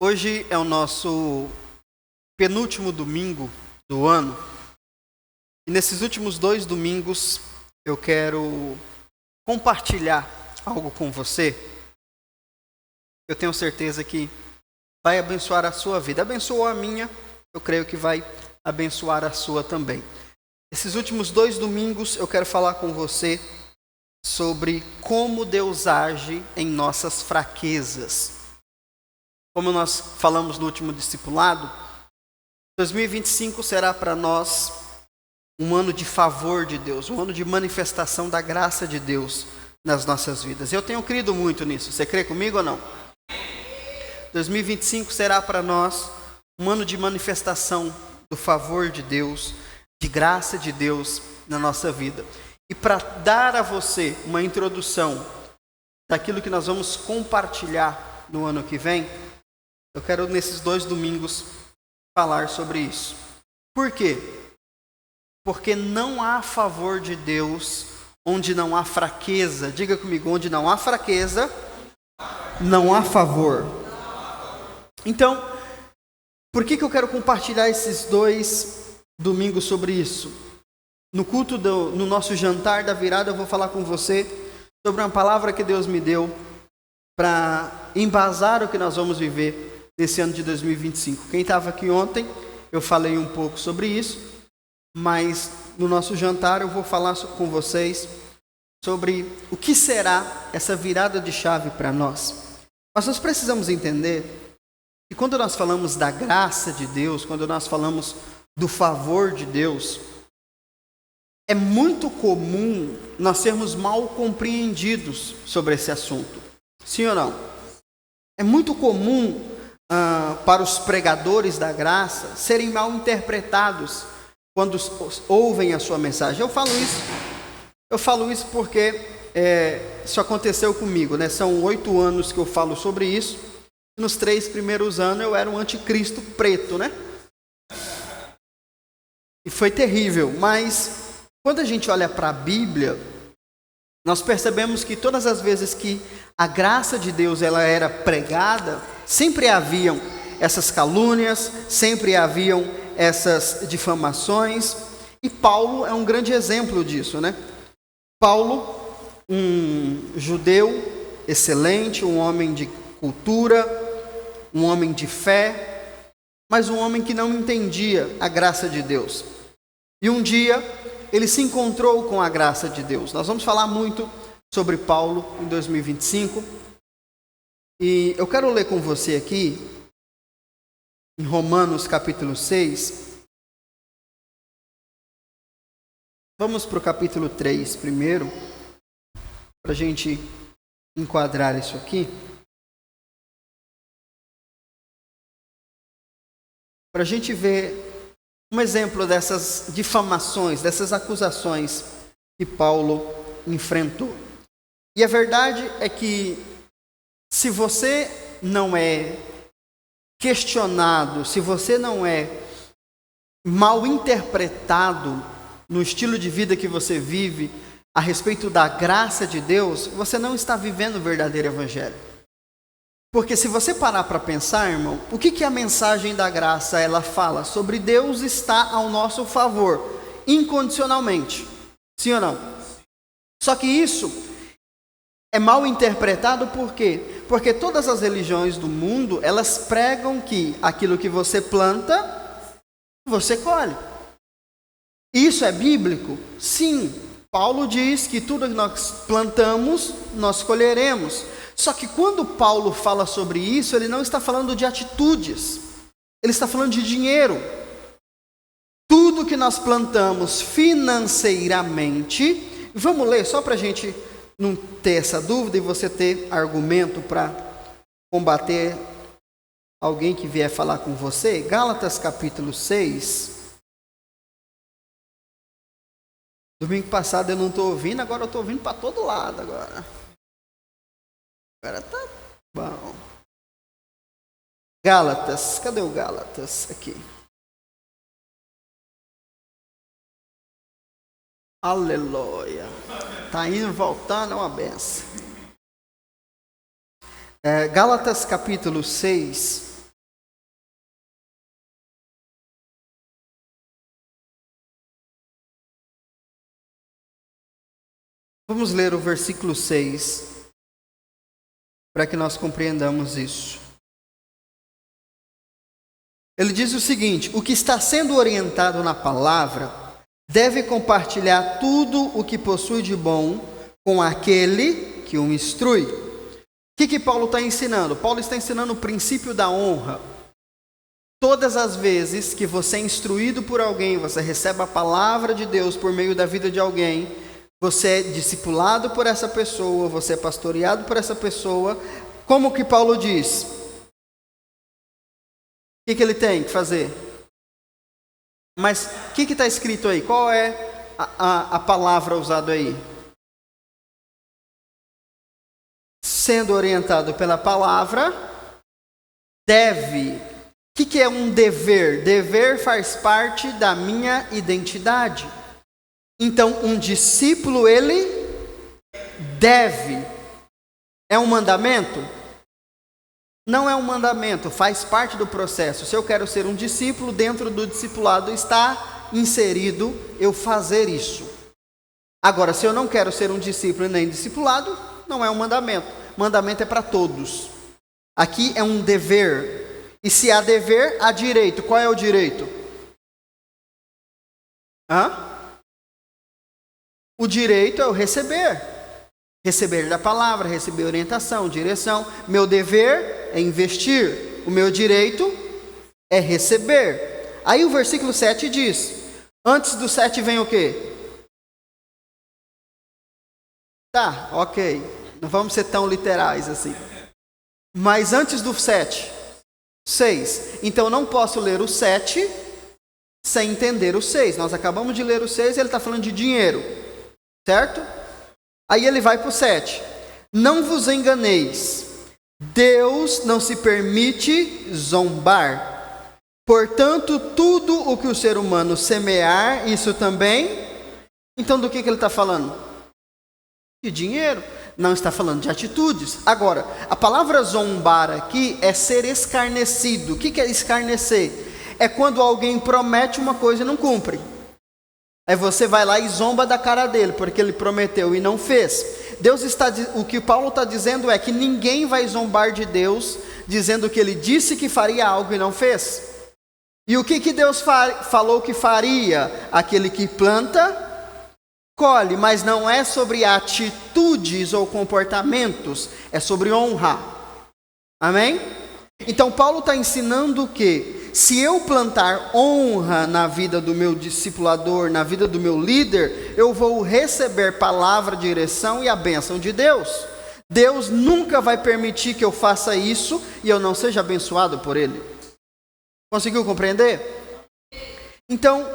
Hoje é o nosso penúltimo domingo do ano. E nesses últimos 2 domingos eu quero compartilhar algo com você. Eu tenho certeza que vai abençoar a sua vida. Abençoou a minha, eu creio que vai abençoar a sua também. Esses últimos 2 domingos eu quero falar com você sobre como Deus age em nossas fraquezas. Como nós falamos no último discipulado, 2025 será para nós um ano de favor de Deus, um ano de manifestação da graça de Deus nas nossas vidas. Eu tenho crido muito nisso. Você crê comigo ou não? 2025 será para nós um ano de manifestação do favor de Deus, de graça de Deus na nossa vida. E para dar a você uma introdução daquilo que nós vamos compartilhar no ano que vem, eu quero nesses 2 domingos falar sobre isso. Por quê? Porque não há favor de Deus onde não há fraqueza. Diga comigo, onde não há fraqueza, não há favor. Então, por que eu quero compartilhar esses 2 domingos sobre isso? No culto, no nosso jantar da virada, eu vou falar com você sobre uma palavra que Deus me deu para embasar o que nós vamos viver nesse ano de 2025. Quem estava aqui ontem, eu falei um pouco sobre isso, mas no nosso jantar eu vou falar com vocês sobre o que será essa virada de chave para nós. Mas nós precisamos entender que quando nós falamos da graça de Deus, quando nós falamos do favor de Deus, é muito comum nós sermos mal compreendidos sobre esse assunto. Sim ou não? É muito comum para os pregadores da graça serem mal interpretados quando ouvem a sua mensagem. Eu falo isso porque isso aconteceu comigo, né? São 8 anos que eu falo sobre isso. Nos 3 primeiros anos eu era um anticristo preto, né? E foi terrível, mas quando a gente olha para a Bíblia, nós percebemos que todas as vezes que a graça de Deus ela era pregada, sempre haviam essas calúnias, sempre haviam essas difamações, e Paulo é um grande exemplo disso, né? Paulo, um judeu excelente, um homem de cultura, um homem de fé, mas um homem que não entendia a graça de Deus. E um dia ele se encontrou com a graça de Deus. Nós vamos falar muito sobre Paulo em 2025. E eu quero ler com você aqui, em Romanos capítulo 6. Vamos para o capítulo 3 primeiro, para a gente enquadrar isso aqui. Para a gente ver um exemplo dessas difamações, dessas acusações que Paulo enfrentou. E a verdade é que se você não é questionado, se você não é mal interpretado no estilo de vida que você vive a respeito da graça de Deus, você não está vivendo o verdadeiro evangelho. Porque se você parar para pensar, irmão, o que a mensagem da graça ela fala? Sobre Deus está ao nosso favor, incondicionalmente. Sim ou não? Só que isso é mal interpretado por quê? Porque todas as religiões do mundo, elas pregam que aquilo que você planta, você colhe. Isso é bíblico? Sim. Paulo diz que tudo que nós plantamos, nós colheremos. Só que quando Paulo fala sobre isso, ele não está falando de atitudes. Ele está falando de dinheiro. Tudo que nós plantamos financeiramente, vamos ler só para a gente não ter essa dúvida e você ter argumento para combater alguém que vier falar com você. Gálatas capítulo 6. Domingo passado eu não estou ouvindo, agora eu estou ouvindo para todo lado agora. Agora tá bom. Gálatas, cadê o Gálatas? Aqui. Aleluia. Tá indo, voltando, é uma benção. Gálatas capítulo 6, Vamos ler o versículo 6, para que nós compreendamos isso. Ele diz o seguinte: o que está sendo orientado na palavra deve compartilhar tudo o que possui de bom com aquele que o instrui. O que Paulo está ensinando? Paulo está ensinando o princípio da honra. Todas as vezes que você é instruído por alguém, você recebe a palavra de Deus por meio da vida de alguém, você é discipulado por essa pessoa, você é pastoreado por essa pessoa, como que Paulo diz? O que ele tem que fazer? Mas o que está escrito aí? Qual é a palavra usada aí? Sendo orientado pela palavra, deve. O que é um dever? Dever faz parte da minha identidade. Então, um discípulo, ele deve. É um mandamento? Não é um mandamento, faz parte do processo. Se eu quero ser um discípulo, dentro do discipulado está inserido eu fazer isso. Agora, se eu não quero ser um discípulo e nem discipulado, não é um mandamento. Mandamento é para todos. Aqui é um dever. E se há dever, há direito. Qual é o direito? O direito é o receber. Receber da palavra, receber orientação, direção. Meu dever é investir. O meu direito é receber. Aí o versículo 7 diz: antes do 7 vem o quê? Tá, ok. Não vamos ser tão literais assim. Mas antes do 7, 6. Então não posso ler o 7 sem entender o 6. Nós acabamos de ler o 6 e ele está falando de dinheiro. Certo? Aí ele vai para o 7. Não vos enganeis. Deus não se permite zombar. Portanto, tudo o que o ser humano semear, isso também. Então do que ele está falando? De dinheiro. Não está falando de atitudes. Agora, a palavra zombar aqui é ser escarnecido. O que é escarnecer? É quando alguém promete uma coisa e não cumpre. Aí você vai lá e zomba da cara dele, porque ele prometeu e não fez. O que Paulo está dizendo é que ninguém vai zombar de Deus, dizendo que ele disse que faria algo e não fez. E o que Deus falou que faria? Aquele que planta, colhe, mas não é sobre atitudes ou comportamentos, é sobre honra. Amém? Então Paulo está ensinando que se eu plantar honra na vida do meu discipulador, na vida do meu líder, eu vou receber palavra, direção e a bênção de Deus. Deus nunca vai permitir que eu faça isso e eu não seja abençoado por Ele. Conseguiu compreender? Então,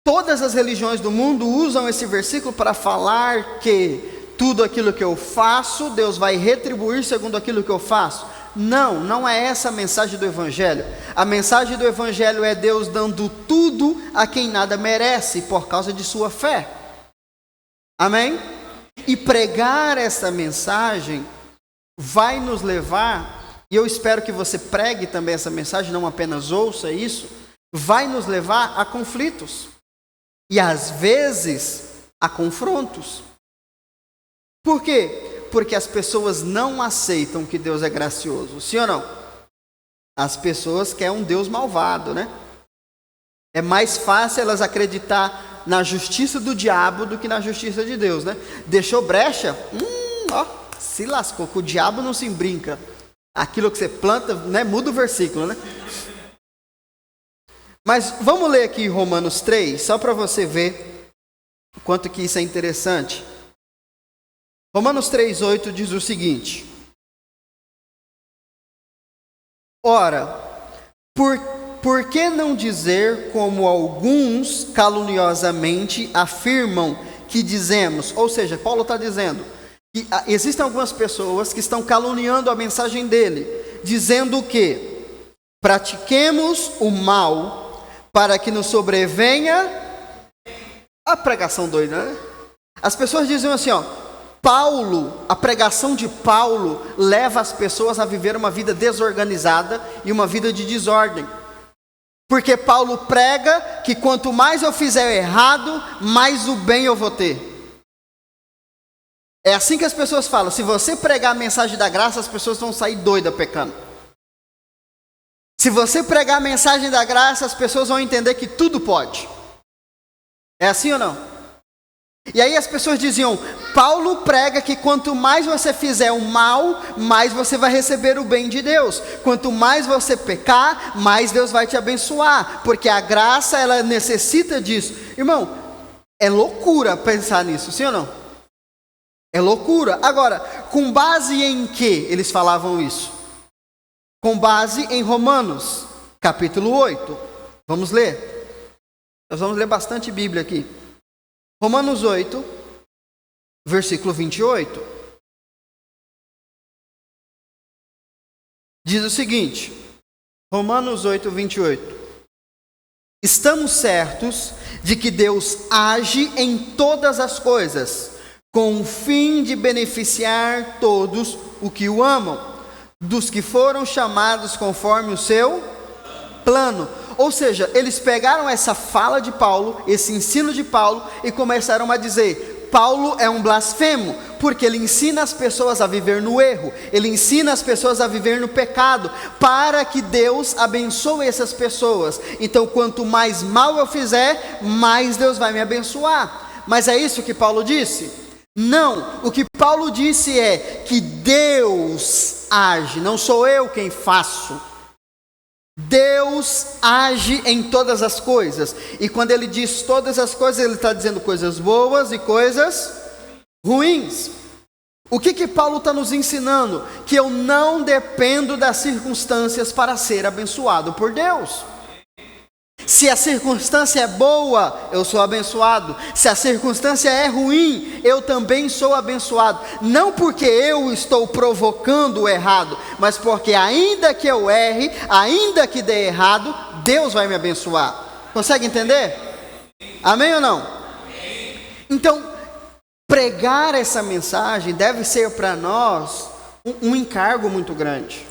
todas as religiões do mundo usam esse versículo para falar que tudo aquilo que eu faço, Deus vai retribuir segundo aquilo que eu faço. Não é essa a mensagem do Evangelho. A mensagem do Evangelho é Deus dando tudo a quem nada merece por causa de sua fé. Amém? E pregar essa mensagem vai nos levar, e eu espero que você pregue também essa mensagem, não apenas ouça isso, vai nos levar a conflitos. E às vezes a confrontos. Por quê? Porque as pessoas não aceitam que Deus é gracioso, sim ou não? As pessoas querem um Deus malvado, né? É mais fácil elas acreditar na justiça do diabo do que na justiça de Deus, né? Deixou brecha? Se lascou, que o diabo não se brinca. Aquilo que você planta, né? Muda o versículo, né? Mas vamos ler aqui Romanos 3, só para você ver o quanto que isso é interessante. Romanos 3,8 diz o seguinte: ora, por que não dizer como alguns caluniosamente afirmam que dizemos? Ou seja, Paulo está dizendo que existem algumas pessoas que estão caluniando a mensagem dele, dizendo que pratiquemos o mal para que nos sobrevenha a pregação doida, né? As pessoas dizem assim, a pregação de Paulo leva as pessoas a viver uma vida desorganizada e uma vida de desordem. Porque Paulo prega que quanto mais eu fizer errado, mais o bem eu vou ter. É assim que as pessoas falam. Se você pregar a mensagem da graça, as pessoas vão sair doidas pecando. Se você pregar a mensagem da graça, as pessoas vão entender que tudo pode. É assim ou não? E aí as pessoas diziam, Paulo prega que quanto mais você fizer o mal, mais você vai receber o bem de Deus. Quanto mais você pecar, mais Deus vai te abençoar. Porque a graça, ela necessita disso. Irmão, é loucura pensar nisso, sim ou não? É loucura. Agora, com base em que eles falavam isso? Com base em Romanos, capítulo 8. Vamos ler. Nós vamos ler bastante Bíblia aqui. Romanos 8, versículo 28. Diz o seguinte. Romanos 8, 28. Estamos certos de que Deus age em todas as coisas, com o fim de beneficiar todos os que o amam, dos que foram chamados conforme o seu plano. Ou seja, eles pegaram essa fala de Paulo, esse ensino de Paulo, e começaram a dizer, Paulo é um blasfemo, porque ele ensina as pessoas a viver no erro, ele ensina as pessoas a viver no pecado, para que Deus abençoe essas pessoas. Então, quanto mais mal eu fizer, mais Deus vai me abençoar. Mas é isso que Paulo disse? Não, o que Paulo disse é que Deus age, não sou eu quem faço. Deus age em todas as coisas. E quando ele diz todas as coisas, ele está dizendo coisas boas e coisas ruins. O que Paulo está nos ensinando? Que eu não dependo das circunstâncias para ser abençoado por Deus. Se a circunstância é boa, eu sou abençoado. Se a circunstância é ruim, eu também sou abençoado. Não porque eu estou provocando o errado, mas porque ainda que eu erre, ainda que dê errado, Deus vai me abençoar. Consegue entender? Amém ou não? Então, pregar essa mensagem deve ser para nós um encargo muito grande.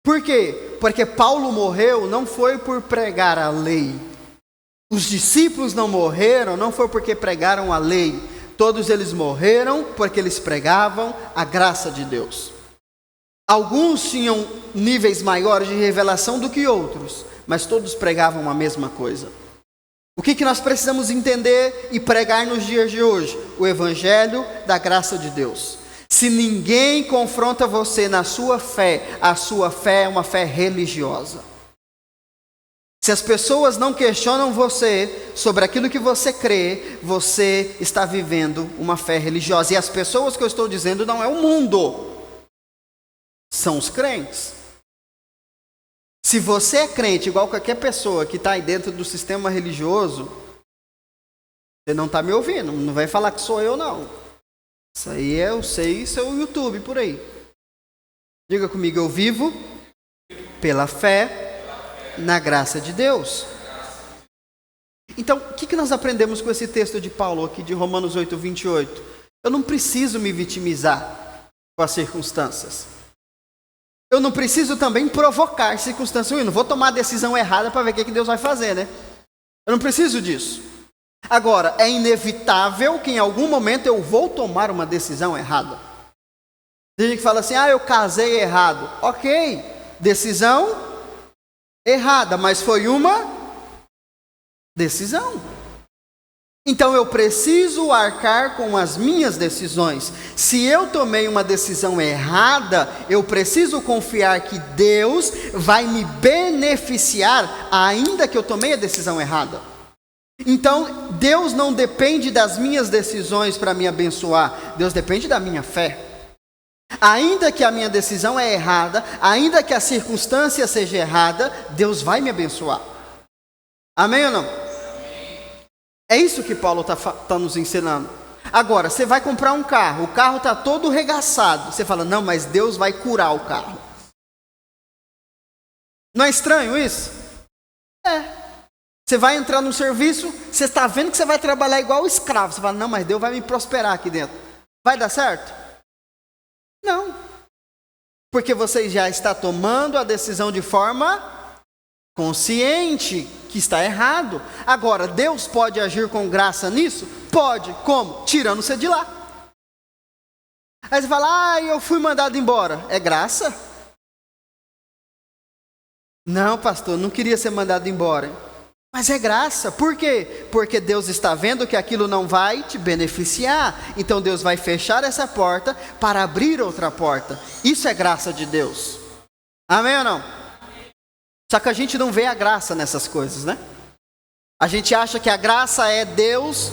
Por quê? Porque Paulo morreu não foi por pregar a lei. Os discípulos não morreram, não foi porque pregaram a lei. Todos eles morreram porque eles pregavam a graça de Deus. Alguns tinham níveis maiores de revelação do que outros, mas todos pregavam a mesma coisa. O que nós precisamos entender e pregar nos dias de hoje? O evangelho da graça de Deus. Se ninguém confronta você na sua fé, a sua fé é uma fé religiosa. Se as pessoas não questionam você sobre aquilo que você crê, você está vivendo uma fé religiosa. E as pessoas que eu estou dizendo não é o mundo, são os crentes. Se você é crente igual qualquer pessoa que está aí dentro do sistema religioso, você não está me ouvindo, não vai falar que sou eu não. Isso aí eu sei, isso é o YouTube por aí. Diga comigo, eu vivo pela fé na graça de Deus. Então, o que nós aprendemos com esse texto de Paulo aqui de Romanos 8, 28? Eu não preciso me vitimizar com as circunstâncias. Eu não preciso também provocar circunstâncias. Eu não vou tomar a decisão errada para ver o que Deus vai fazer, né? Eu não preciso disso. Agora, é inevitável que em algum momento eu vou tomar uma decisão errada. Tem gente que fala assim, eu casei errado. Ok, decisão errada, mas foi uma decisão. Então eu preciso arcar com as minhas decisões. Se eu tomei uma decisão errada, eu preciso confiar que Deus vai me beneficiar, ainda que eu tomei a decisão errada. Então, Deus não depende das minhas decisões para me abençoar. Deus depende da minha fé. Ainda que a minha decisão é errada, ainda que a circunstância seja errada, Deus vai me abençoar. Amém ou não? É isso que Paulo está nos ensinando. Agora, você vai comprar um carro, o carro está todo regaçado. Você fala, não, mas Deus vai curar o carro. Não é estranho isso? É. Você vai entrar no serviço, você está vendo que você vai trabalhar igual escravo. Você fala, não, mas Deus vai me prosperar aqui dentro. Vai dar certo? Não. Porque você já está tomando a decisão de forma consciente que está errado. Agora, Deus pode agir com graça nisso? Pode. Como? Tirando você de lá. Aí você fala, eu fui mandado embora. É graça? Não, pastor, não queria ser mandado embora. Mas é graça. Por quê? Porque Deus está vendo que aquilo não vai te beneficiar. Então Deus vai fechar essa porta para abrir outra porta. Isso é graça de Deus. Amém ou não? Só que a gente não vê a graça nessas coisas, né? A gente acha que a graça é Deus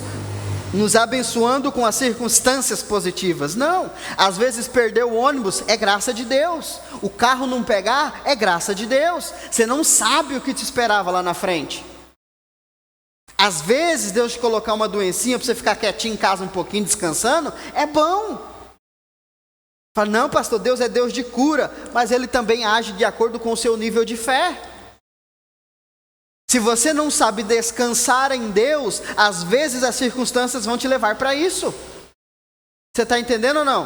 nos abençoando com as circunstâncias positivas. Não, às vezes perder o ônibus é graça de Deus. O carro não pegar é graça de Deus. Você não sabe o que te esperava lá na frente. Às vezes Deus te colocar uma doencinha para você ficar quietinho em casa um pouquinho descansando, é bom. Fala, não pastor, Deus é Deus de cura, mas Ele também age de acordo com o seu nível de fé. Se você não sabe descansar em Deus, às vezes as circunstâncias vão te levar para isso. Você está entendendo ou não?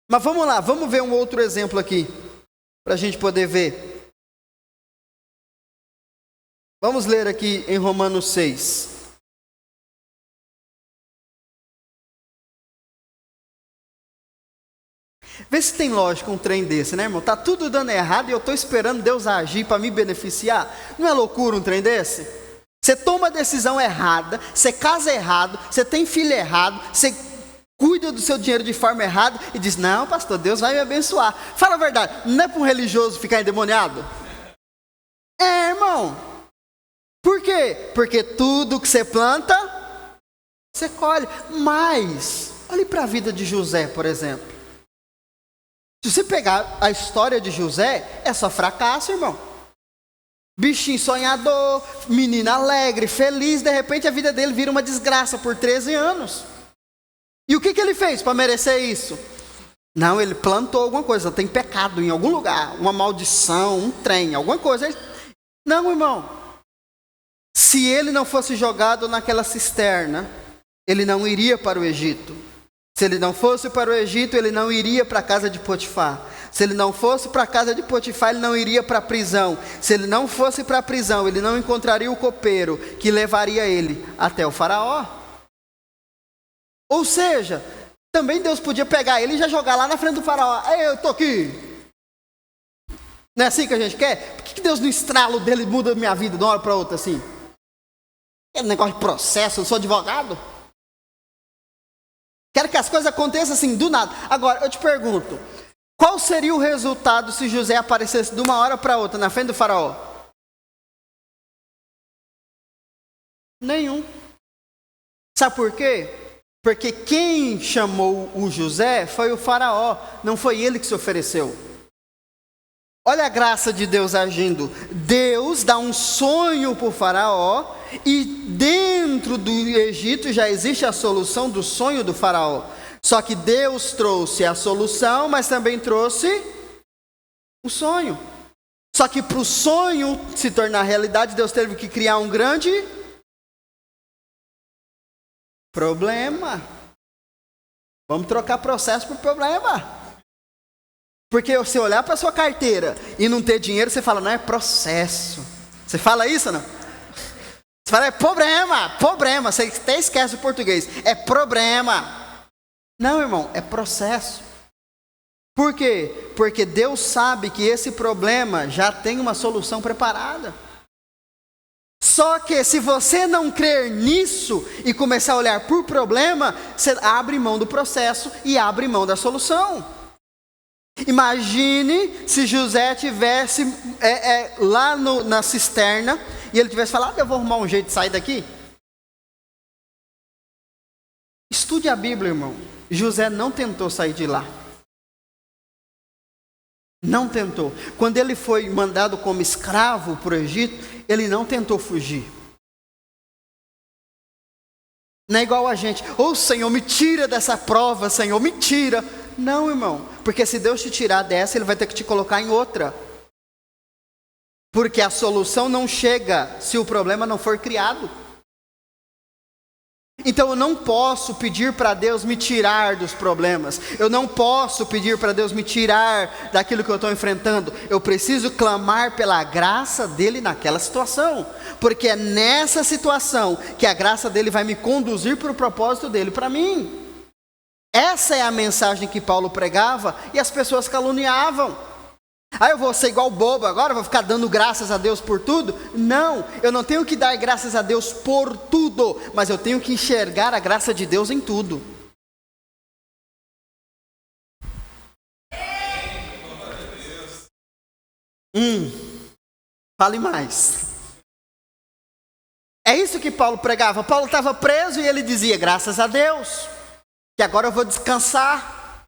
Mas vamos lá, vamos ver um outro exemplo aqui, para a gente poder ver. Vamos ler aqui em Romanos 6. Vê se tem lógica um trem desse, né, irmão? Tá tudo dando errado e eu estou esperando Deus agir para me beneficiar. Não é loucura um trem desse? Você toma a decisão errada, você casa errado, você tem filho errado, você cuida do seu dinheiro de forma errada e diz, não pastor, Deus vai me abençoar. Fala a verdade, não é para um religioso ficar endemoniado? É, irmão. Por quê? Porque tudo que você planta, você colhe. Mas, olhe para a vida de José, por exemplo. Se você pegar a história de José, é só fracasso, irmão. Bichinho sonhador, menino alegre, feliz, de repente a vida dele vira uma desgraça por 13 anos. E o que ele fez para merecer isso? Não, ele plantou alguma coisa, tem pecado em algum lugar, uma maldição, um trem, alguma coisa. Não, irmão. Se ele não fosse jogado naquela cisterna, ele não iria para o Egito. Se ele não fosse para o Egito, ele não iria para a casa de Potifar. Se ele não fosse para a casa de Potifar, ele não iria para a prisão. Se ele não fosse para a prisão, ele não encontraria o copeiro que levaria ele até o faraó. Ou seja, também Deus podia pegar ele e já jogar lá na frente do faraó. Ei, eu estou aqui. Não é assim que a gente quer? Por que Deus no estralo dele muda a minha vida de uma hora para outra assim? É um negócio de processo, eu sou advogado. Quero que as coisas aconteçam assim, do nada. Agora, eu te pergunto, qual seria o resultado se José aparecesse de uma hora para outra na frente do faraó? Nenhum. Sabe por quê? Porque quem chamou o José foi o faraó, não foi ele que se ofereceu. Olha a graça de Deus agindo. Deus dá um sonho para o faraó e dentro do Egito já existe a solução do sonho do faraó. Só que Deus trouxe a solução, mas também trouxe o sonho. Só que para o sonho se tornar realidade, Deus teve que criar um grande problema. Vamos trocar processo por problema. Porque se olhar para a sua carteira e não ter dinheiro, você fala, não, é processo. Você fala isso ou não? Você fala, é problema. Você até esquece o português. É problema. Não, irmão, é processo. Por quê? Porque Deus sabe que esse problema já tem uma solução preparada. Só que se você não crer nisso e começar a olhar por problema, você abre mão do processo e abre mão da solução. Imagine se José tivesse lá na cisterna e ele tivesse falado, eu vou arrumar um jeito de sair daqui. Estude a Bíblia, irmão. José não tentou sair de lá. Não tentou. Quando ele foi mandado como escravo para o Egito, ele não tentou fugir. Não é igual a gente, Senhor, me tira dessa prova, Senhor, me tira. Não, irmão, porque se Deus te tirar dessa, Ele vai ter que te colocar em outra. Porque a solução não chega se o problema não for criado. Então eu não posso pedir para Deus me tirar dos problemas. Eu não posso pedir para Deus me tirar daquilo que eu estou enfrentando. Eu preciso clamar pela graça dEle naquela situação. Porque é nessa situação que a graça dEle vai me conduzir para o propósito dEle para mim. Essa é a mensagem que Paulo pregava e as pessoas caluniavam. Eu vou ser igual bobo agora, vou ficar dando graças a Deus por tudo? Não, eu não tenho que dar graças a Deus por tudo, mas eu tenho que enxergar a graça de Deus em tudo. Fale mais. É isso que Paulo pregava. Paulo estava preso e ele dizia, graças a Deus, que agora eu vou descansar,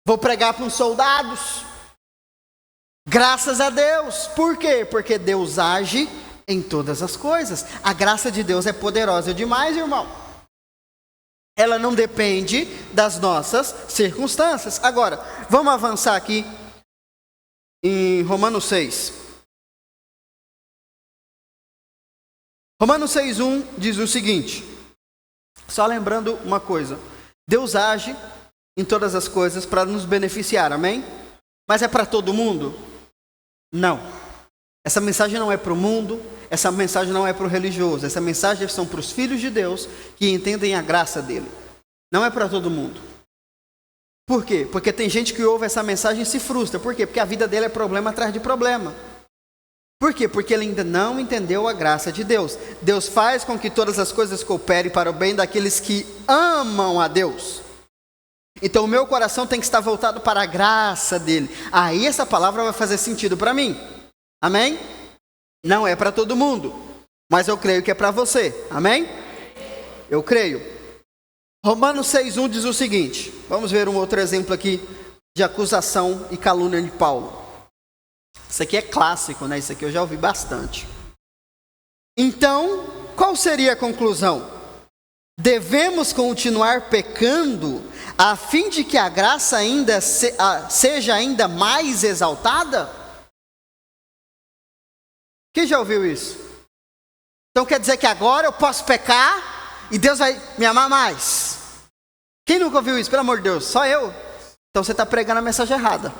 vou pregar para uns soldados. Graças a Deus. Por quê? Porque Deus age em todas as coisas. A graça de Deus é poderosa demais, irmão. Ela não depende das nossas circunstâncias. Agora, vamos avançar aqui em Romanos 6. Romanos 6:1 diz o seguinte, só lembrando uma coisa, Deus age em todas as coisas para nos beneficiar, amém? Mas é para todo mundo? Não. Essa mensagem não é para o mundo, essa mensagem não é para o religioso, essa mensagem são para os filhos de Deus que entendem a graça dele. Não é para todo mundo. Por quê? Porque tem gente que ouve essa mensagem e se frustra. Por quê? Porque a vida dele é problema atrás de problema. Por quê? Porque ele ainda não entendeu a graça de Deus. Deus faz com que todas as coisas cooperem para o bem daqueles que amam a Deus. Então o meu coração tem que estar voltado para a graça dele. Aí essa palavra vai fazer sentido para mim. Amém? Não é para todo mundo, mas eu creio que é para você. Amém? Eu creio. Romanos 6:1 diz o seguinte. Vamos ver um outro exemplo aqui de acusação e calúnia de Paulo. Isso aqui é clássico, né? Isso aqui eu já ouvi bastante. Então, qual seria a conclusão? Devemos continuar pecando a fim de que a graça ainda seja ainda mais exaltada? Quem já ouviu isso? Então quer dizer que agora eu posso pecar e Deus vai me amar mais? Quem nunca ouviu isso? Pelo amor de Deus, só eu? Então você está pregando a mensagem errada.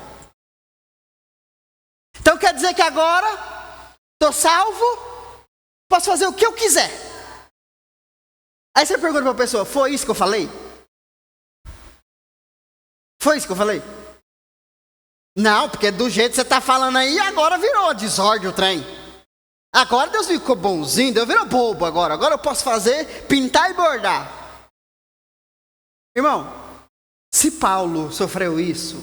Então quer dizer que agora estou salvo, posso fazer o que eu quiser. Aí você pergunta para a pessoa, foi isso que eu falei? Foi isso que eu falei? Não, porque do jeito que você está falando aí, agora virou desordem o trem. Agora Deus ficou bonzinho, Deus virou bobo agora. Agora eu posso fazer, pintar e bordar. Irmão, se Paulo sofreu isso,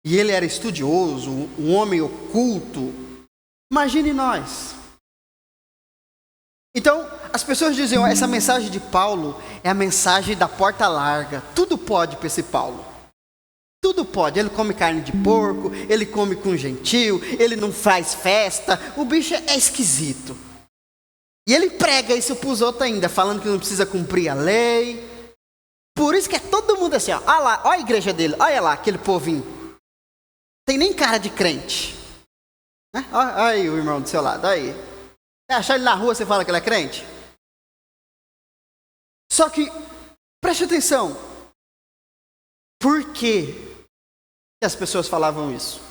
e ele era estudioso, um homem oculto, imagine nós. Então, as pessoas diziam, essa mensagem de Paulo é a mensagem da porta larga. Tudo pode para esse Paulo. Tudo pode. Ele come carne de porco, ele come com gentil, ele não faz festa. O bicho é esquisito. E ele prega isso para os outros ainda, falando que não precisa cumprir a lei. Por isso que é todo mundo assim, ó. Olha lá, olha a igreja dele, olha lá, aquele povinho. Tem nem cara de crente. Né? Olha aí o irmão do seu lado, olha aí. Você achar ele na rua, você fala que ele é crente? Só que, preste atenção. Por que as pessoas falavam isso?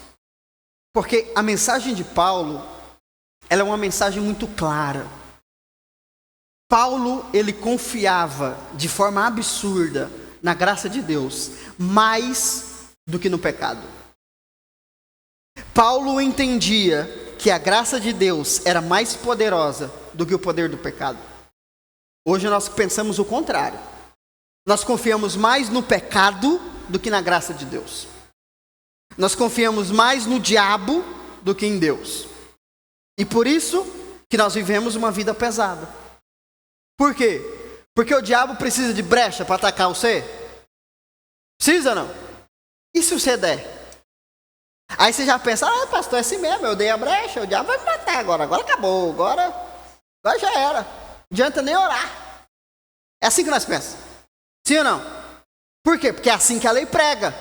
Porque a mensagem de Paulo, ela é uma mensagem muito clara. Paulo, ele confiava de forma absurda na graça de Deus, mais do que no pecado. Paulo entendia que a graça de Deus era mais poderosa do que o poder do pecado. Hoje nós pensamos o contrário. Nós confiamos mais no pecado do que na graça de Deus. Nós confiamos mais no diabo do que em Deus. E por isso que nós vivemos uma vida pesada. Por quê? Porque o diabo precisa de brecha para atacar você? Precisa não? E se você der? Aí você já pensa, pastor, é assim mesmo, eu dei a brecha, o diabo vai me matar agora acabou, agora já era. Não adianta nem orar. É assim que nós pensamos. Sim ou não? Por quê? Porque é assim que a lei prega.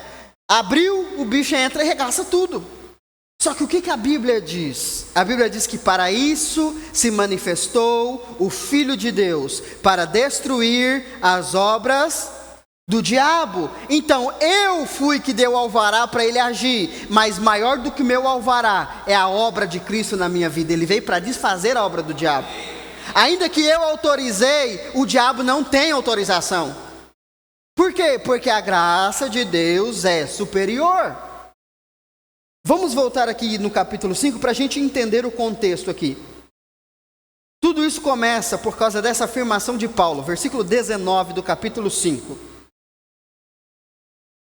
Abriu, o bicho entra e regaça tudo. Só que o que a Bíblia diz? A Bíblia diz que para isso se manifestou o Filho de Deus, para destruir as obras do diabo. Então eu fui que deu o alvará para ele agir, mas maior do que o meu alvará é a obra de Cristo na minha vida. Ele veio para desfazer a obra do diabo. Ainda que eu autorizei, o diabo não tem autorização. Por quê? Porque a graça de Deus é superior. Vamos voltar aqui no capítulo 5 para a gente entender o contexto aqui. Tudo isso começa por causa dessa afirmação de Paulo, versículo 19 do capítulo 5.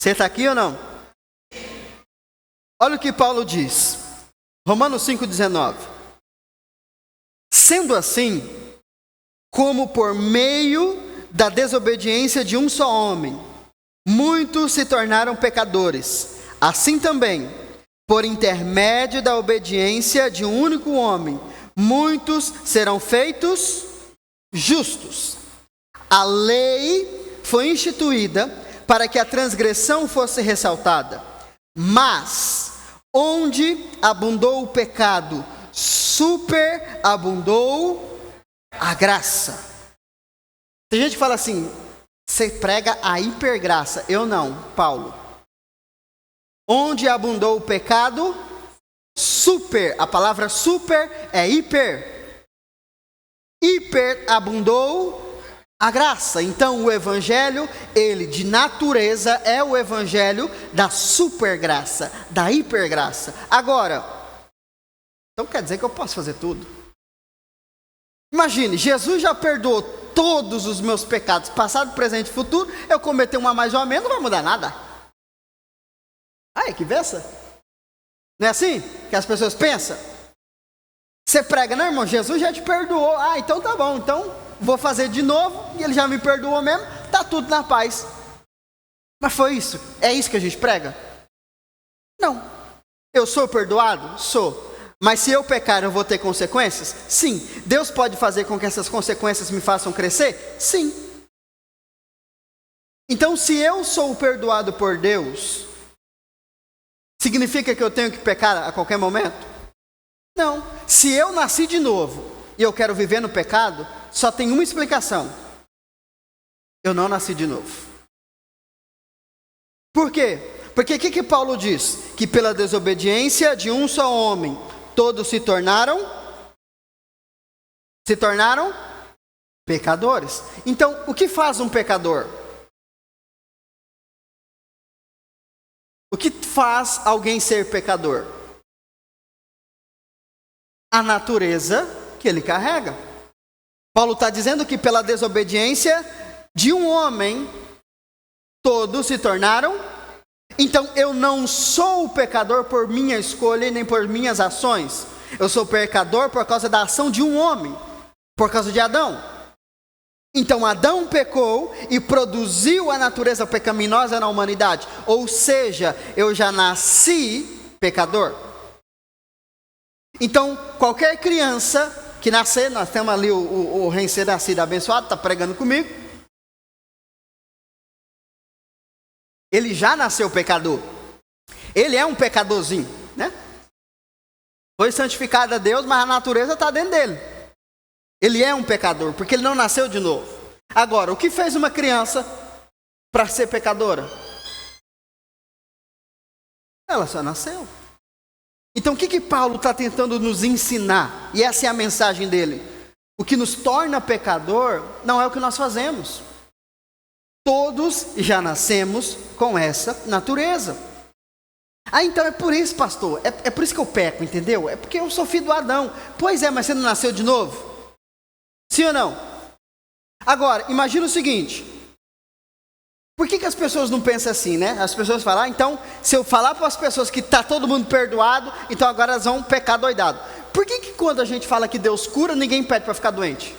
Você está aqui ou não? Olha o que Paulo diz. Romanos 5,19. Sendo assim, como por meio da desobediência de um só homem, muitos se tornaram pecadores, assim também, por intermédio da obediência de um único homem, muitos serão feitos justos. A lei foi instituída para que a transgressão fosse ressaltada, mas onde abundou o pecado, superabundou a graça. Tem gente que fala assim, você prega a hipergraça. Eu não, Paulo. Onde abundou o pecado, a palavra super é hiper. Hiperabundou a graça. Então o evangelho, ele de natureza é o evangelho da supergraça, da hipergraça. Agora, então quer dizer que eu posso fazer tudo? Imagine, Jesus já perdoou todos os meus pecados, passado, presente e futuro. Eu cometer uma mais ou menos, não vai mudar nada. Ai, que benção. Não é assim que as pessoas pensam? Você prega, não, irmão, Jesus já te perdoou. Ah, então tá bom, então vou fazer de novo, e ele já me perdoou mesmo, tá tudo na paz. Mas foi isso? É isso que a gente prega? Não. Eu sou perdoado? Sou. Mas se eu pecar, eu vou ter consequências? Sim. Deus pode fazer com que essas consequências me façam crescer? Sim. Então, se eu sou perdoado por Deus, significa que eu tenho que pecar a qualquer momento? Não. Se eu nasci de novo e eu quero viver no pecado, só tem uma explicação. Eu não nasci de novo. Por quê? Porque o que Paulo diz? Que pela desobediência de um só homem, todos se tornaram pecadores. Então, o que faz um pecador? O que faz alguém ser pecador? A natureza que ele carrega. Paulo está dizendo que pela desobediência de um homem, todos se tornaram. Então eu não sou pecador por minha escolha e nem por minhas ações. Eu sou pecador por causa da ação de um homem, por causa de Adão. Então Adão pecou e produziu a natureza pecaminosa na humanidade. Ou seja, eu já nasci pecador. Então qualquer criança que nascer, nós temos ali o recém-nascido abençoado, está pregando comigo. Ele já nasceu pecador. Ele é um pecadorzinho, né? Foi santificado a Deus, mas a natureza está dentro dele. Ele é um pecador, porque ele não nasceu de novo. Agora, o que fez uma criança para ser pecadora? Ela só nasceu. Então o que Paulo está tentando nos ensinar? E essa é a mensagem dele. O que nos torna pecador não é o que nós fazemos. Todos já nascemos com essa natureza. Ah, então é por isso, pastor. É por isso que eu peco, entendeu? É porque eu sou filho do Adão. Pois é, mas você não nasceu de novo? Sim ou não? Agora, imagina o seguinte. Por que as pessoas não pensam assim, né? As pessoas falam, então, se eu falar para as pessoas que está todo mundo perdoado, então agora elas vão pecar doidado. Por que quando a gente fala que Deus cura, ninguém pede para ficar doente?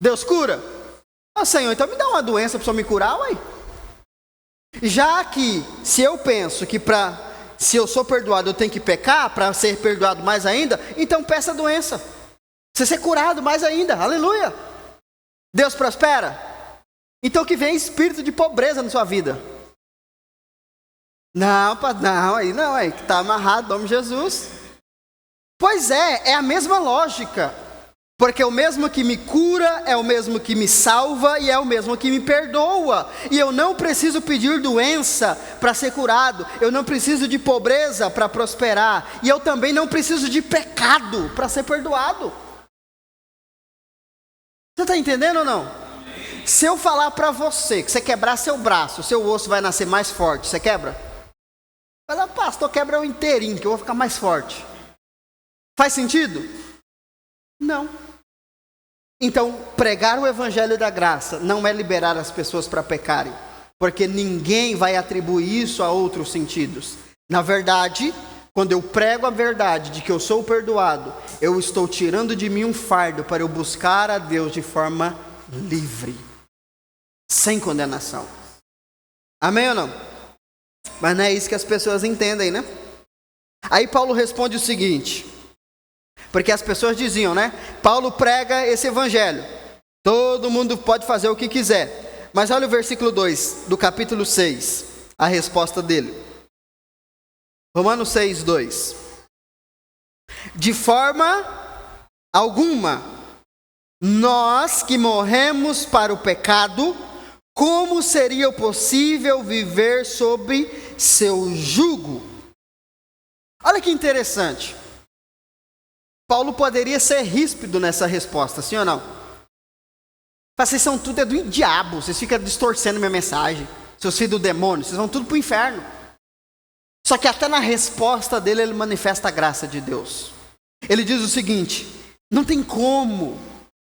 Deus cura? Ah, Senhor, então me dá uma doença para me curar, ué. Já que, se eu penso que se eu sou perdoado eu tenho que pecar para ser perdoado mais ainda, então peça a doença. Você ser curado mais ainda, aleluia. Deus prospera? Então que vem espírito de pobreza na sua vida. Não, aí está amarrado, em nome de Jesus. Pois é a mesma lógica. Porque o mesmo que me cura é o mesmo que me salva e é o mesmo que me perdoa. E eu não preciso pedir doença para ser curado. Eu não preciso de pobreza para prosperar. E eu também não preciso de pecado para ser perdoado. Você está entendendo ou não? Se eu falar para você que você quebrar seu braço, seu osso vai nascer mais forte, você quebra? Fala, pastor, quebra o inteirinho, que eu vou ficar mais forte. Faz sentido? Não. Então, pregar o evangelho da graça não é liberar as pessoas para pecarem, porque ninguém vai atribuir isso a outros sentidos. Na verdade, quando eu prego a verdade de que eu sou perdoado, eu estou tirando de mim um fardo para eu buscar a Deus de forma livre, sem condenação. Amém ou não? Mas não é isso que as pessoas entendem, né? Aí Paulo responde o seguinte, porque as pessoas diziam, né? Paulo prega esse evangelho, todo mundo pode fazer o que quiser. Mas olha o versículo 2 do capítulo 6, a resposta dele. Romanos 6, 2. De forma alguma, nós que morremos para o pecado, como seria possível viver sob seu jugo? Olha que interessante. Paulo poderia ser ríspido nessa resposta, sim ou não? Vocês são tudo do diabo, vocês ficam distorcendo minha mensagem. Seus filhos do demônio, vocês vão tudo para o inferno. Só que até na resposta dele, ele manifesta a graça de Deus. Ele diz o seguinte, não tem como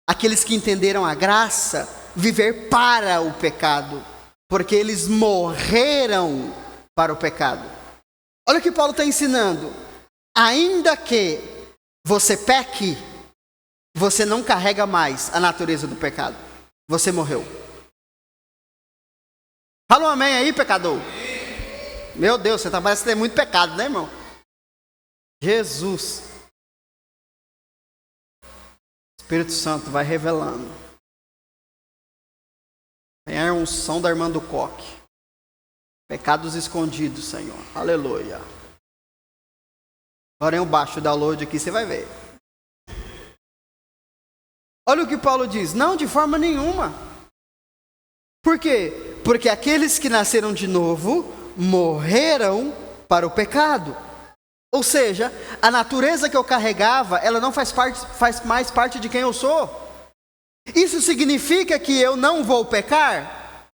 aqueles que entenderam a graça viver para o pecado, porque eles morreram para o pecado. Olha o que Paulo está ensinando. Ainda que você peque, você não carrega mais a natureza do pecado. Você morreu. Fala um amém aí, pecador. Meu Deus, você parece ter muito pecado, né, irmão? Jesus. Espírito Santo vai revelando. Tem a unção da irmã do coque. Pecados escondidos, Senhor. Aleluia. Porém, o baixo da download aqui, você vai ver. Olha o que Paulo diz. Não, de forma nenhuma. Por quê? Porque aqueles que nasceram de novo morreram para o pecado. Ou seja, a natureza que eu carregava, ela não faz mais parte de quem eu sou. Isso significa que eu não vou pecar?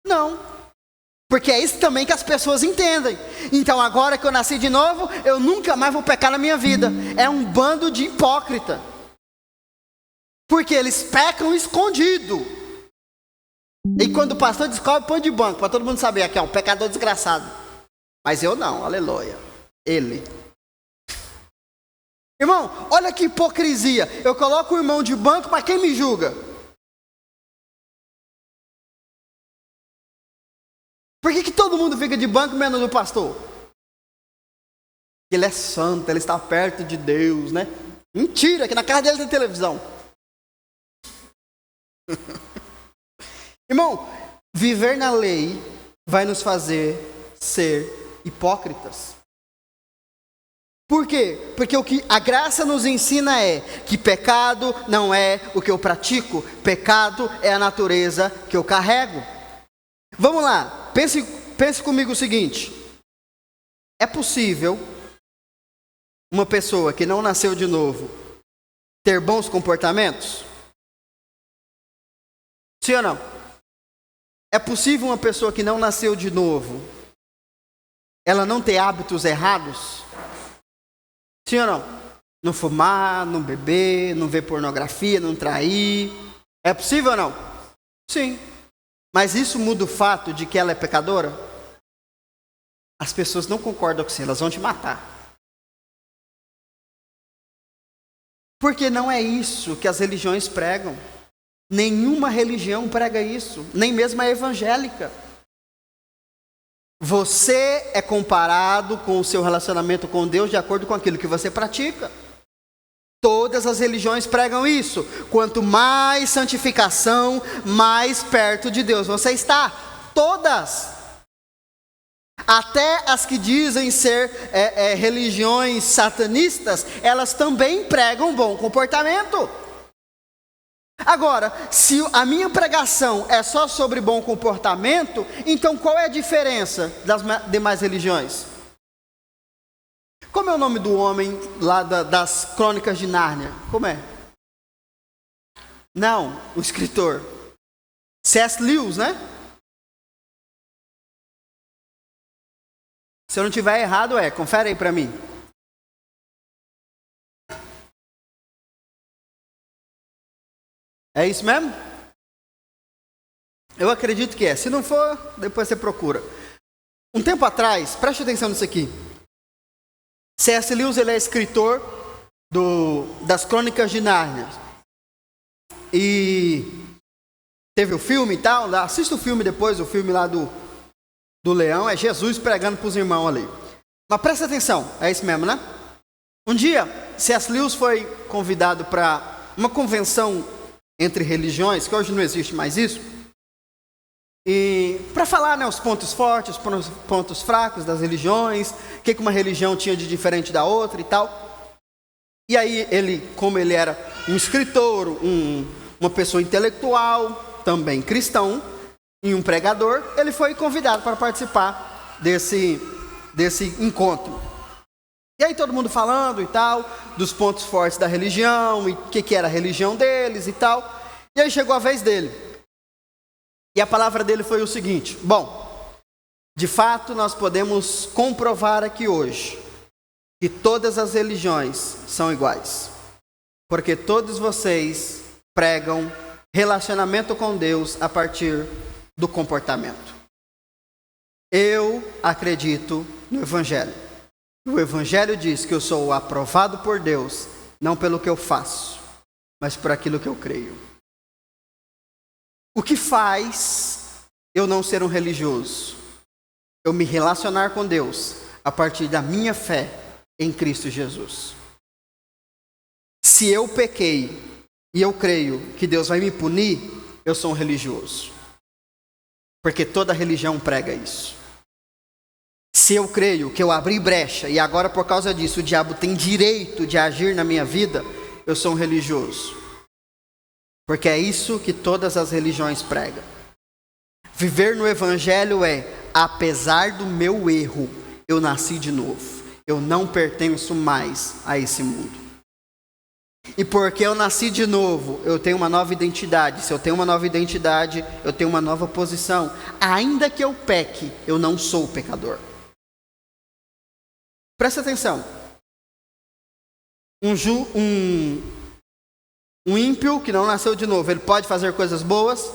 Não. Porque é isso também que as pessoas entendem. Então agora que eu nasci de novo, eu nunca mais vou pecar na minha vida. É um bando de hipócrita. Porque eles pecam escondido. E quando o pastor descobre, põe de banco, para todo mundo saber, aqui é um pecador desgraçado. Mas eu não, aleluia. Ele. Irmão, olha que hipocrisia. Eu coloco o irmão de banco, mas quem me julga? Por que todo mundo fica de banco menos o pastor? Ele é santo, ele está perto de Deus, né? Mentira, que na casa dele tem televisão. Irmão, viver na lei vai nos fazer ser hipócritas. Por quê? Porque o que a graça nos ensina é que pecado não é o que eu pratico, pecado é a natureza que eu carrego. Vamos lá, pense comigo o seguinte: é possível uma pessoa que não nasceu de novo ter bons comportamentos? Sim ou não? É possível uma pessoa que não nasceu de novo, ela não ter hábitos errados? Sim ou não? Não fumar, não beber, não ver pornografia, não trair. É possível ou não? Sim. Mas isso muda o fato de que ela é pecadora? As pessoas não concordam com você, elas vão te matar. Porque não é isso que as religiões pregam. Nenhuma religião prega isso, nem mesmo a evangélica. Você é comparado com o seu relacionamento com Deus de acordo com aquilo que você pratica. Todas as religiões pregam isso. Quanto mais santificação, mais perto de Deus você está. Todas. Até as que dizem ser religiões satanistas, elas também pregam bom comportamento. Agora, se a minha pregação é só sobre bom comportamento, então qual é a diferença das demais religiões? Como é o nome do homem lá das Crônicas de Nárnia? Como é? Não, o escritor. C.S. Lewis, né? Se eu não tiver errado, confere aí para mim. É isso mesmo? Eu acredito que é. Se não for, depois você procura. Um tempo atrás, preste atenção nisso aqui. C.S. Lewis, ele é escritor das Crônicas de Nárnia. E teve o filme e tal. Assista o filme depois, o filme lá do leão. É Jesus pregando para os irmãos ali. Mas presta atenção, é isso mesmo, né? Um dia, C.S. Lewis foi convidado para uma convenção entre religiões, que hoje não existe mais isso. E para falar, né, os pontos fortes, os pontos fracos das religiões, o que uma religião tinha de diferente da outra e tal. E aí ele, como ele era um escritor, uma pessoa intelectual, também cristão, e um pregador, ele foi convidado para participar desse encontro. E aí todo mundo falando e tal, dos pontos fortes da religião, e o que era a religião deles e tal. E aí chegou a vez dele. E a palavra dele foi o seguinte: bom, de fato nós podemos comprovar aqui hoje que todas as religiões são iguais. Porque todos vocês pregam relacionamento com Deus a partir do comportamento. Eu acredito no Evangelho. O Evangelho diz que eu sou aprovado por Deus, não pelo que eu faço, mas por aquilo que eu creio. O que faz eu não ser um religioso? Eu me relacionar com Deus a partir da minha fé em Cristo Jesus. Se eu pequei e eu creio que Deus vai me punir, eu sou um religioso. Porque toda religião prega isso. Se eu creio que eu abri brecha e agora por causa disso o diabo tem direito de agir na minha vida, eu sou um religioso. Porque é isso que todas as religiões pregam. Viver no Evangelho apesar do meu erro, eu nasci de novo. Eu não pertenço mais a esse mundo. E porque eu nasci de novo, eu tenho uma nova identidade. Se eu tenho uma nova identidade, eu tenho uma nova posição. Ainda que eu peque, eu não sou pecador. Presta atenção. Um ímpio que não nasceu de novo, ele pode fazer coisas boas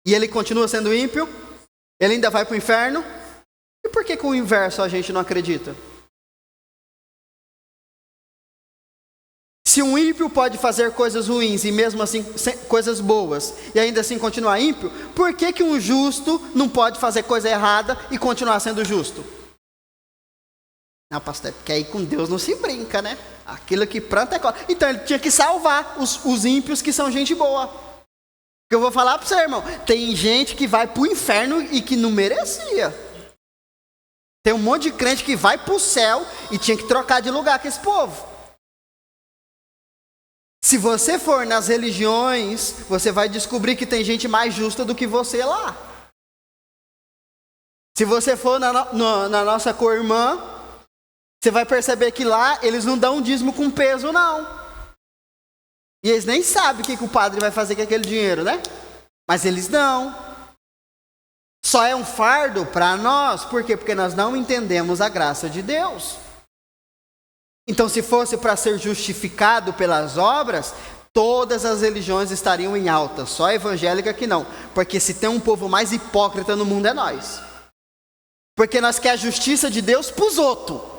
e ele continua sendo ímpio? Ele ainda vai para o inferno? E por que o inverso a gente não acredita? Se um ímpio pode fazer coisas ruins e mesmo assim coisas boas e ainda assim continuar ímpio, por que um justo não pode fazer coisa errada e continuar sendo justo? Não, pastor, porque aí com Deus não se brinca, né? Aquilo que planta é coisa. Então ele tinha que salvar os ímpios que são gente boa. Porque eu vou falar para você, irmão, tem gente que vai para o inferno e que não merecia. Tem um monte de crente que vai para o céu e tinha que trocar de lugar com esse povo. Se você for nas religiões, você vai descobrir que tem gente mais justa do que você lá. Se você for na nossa co-irmã, você vai perceber que lá eles não dão dízimo com peso, não. E eles nem sabem o que o padre vai fazer com aquele dinheiro, né? Mas eles dão. Só é um fardo para nós. Por quê? Porque nós não entendemos a graça de Deus. Então, se fosse para ser justificado pelas obras, todas as religiões estariam em alta. Só a evangélica que não. Porque se tem um povo mais hipócrita no mundo é nós. Porque nós queremos a justiça de Deus para os outros.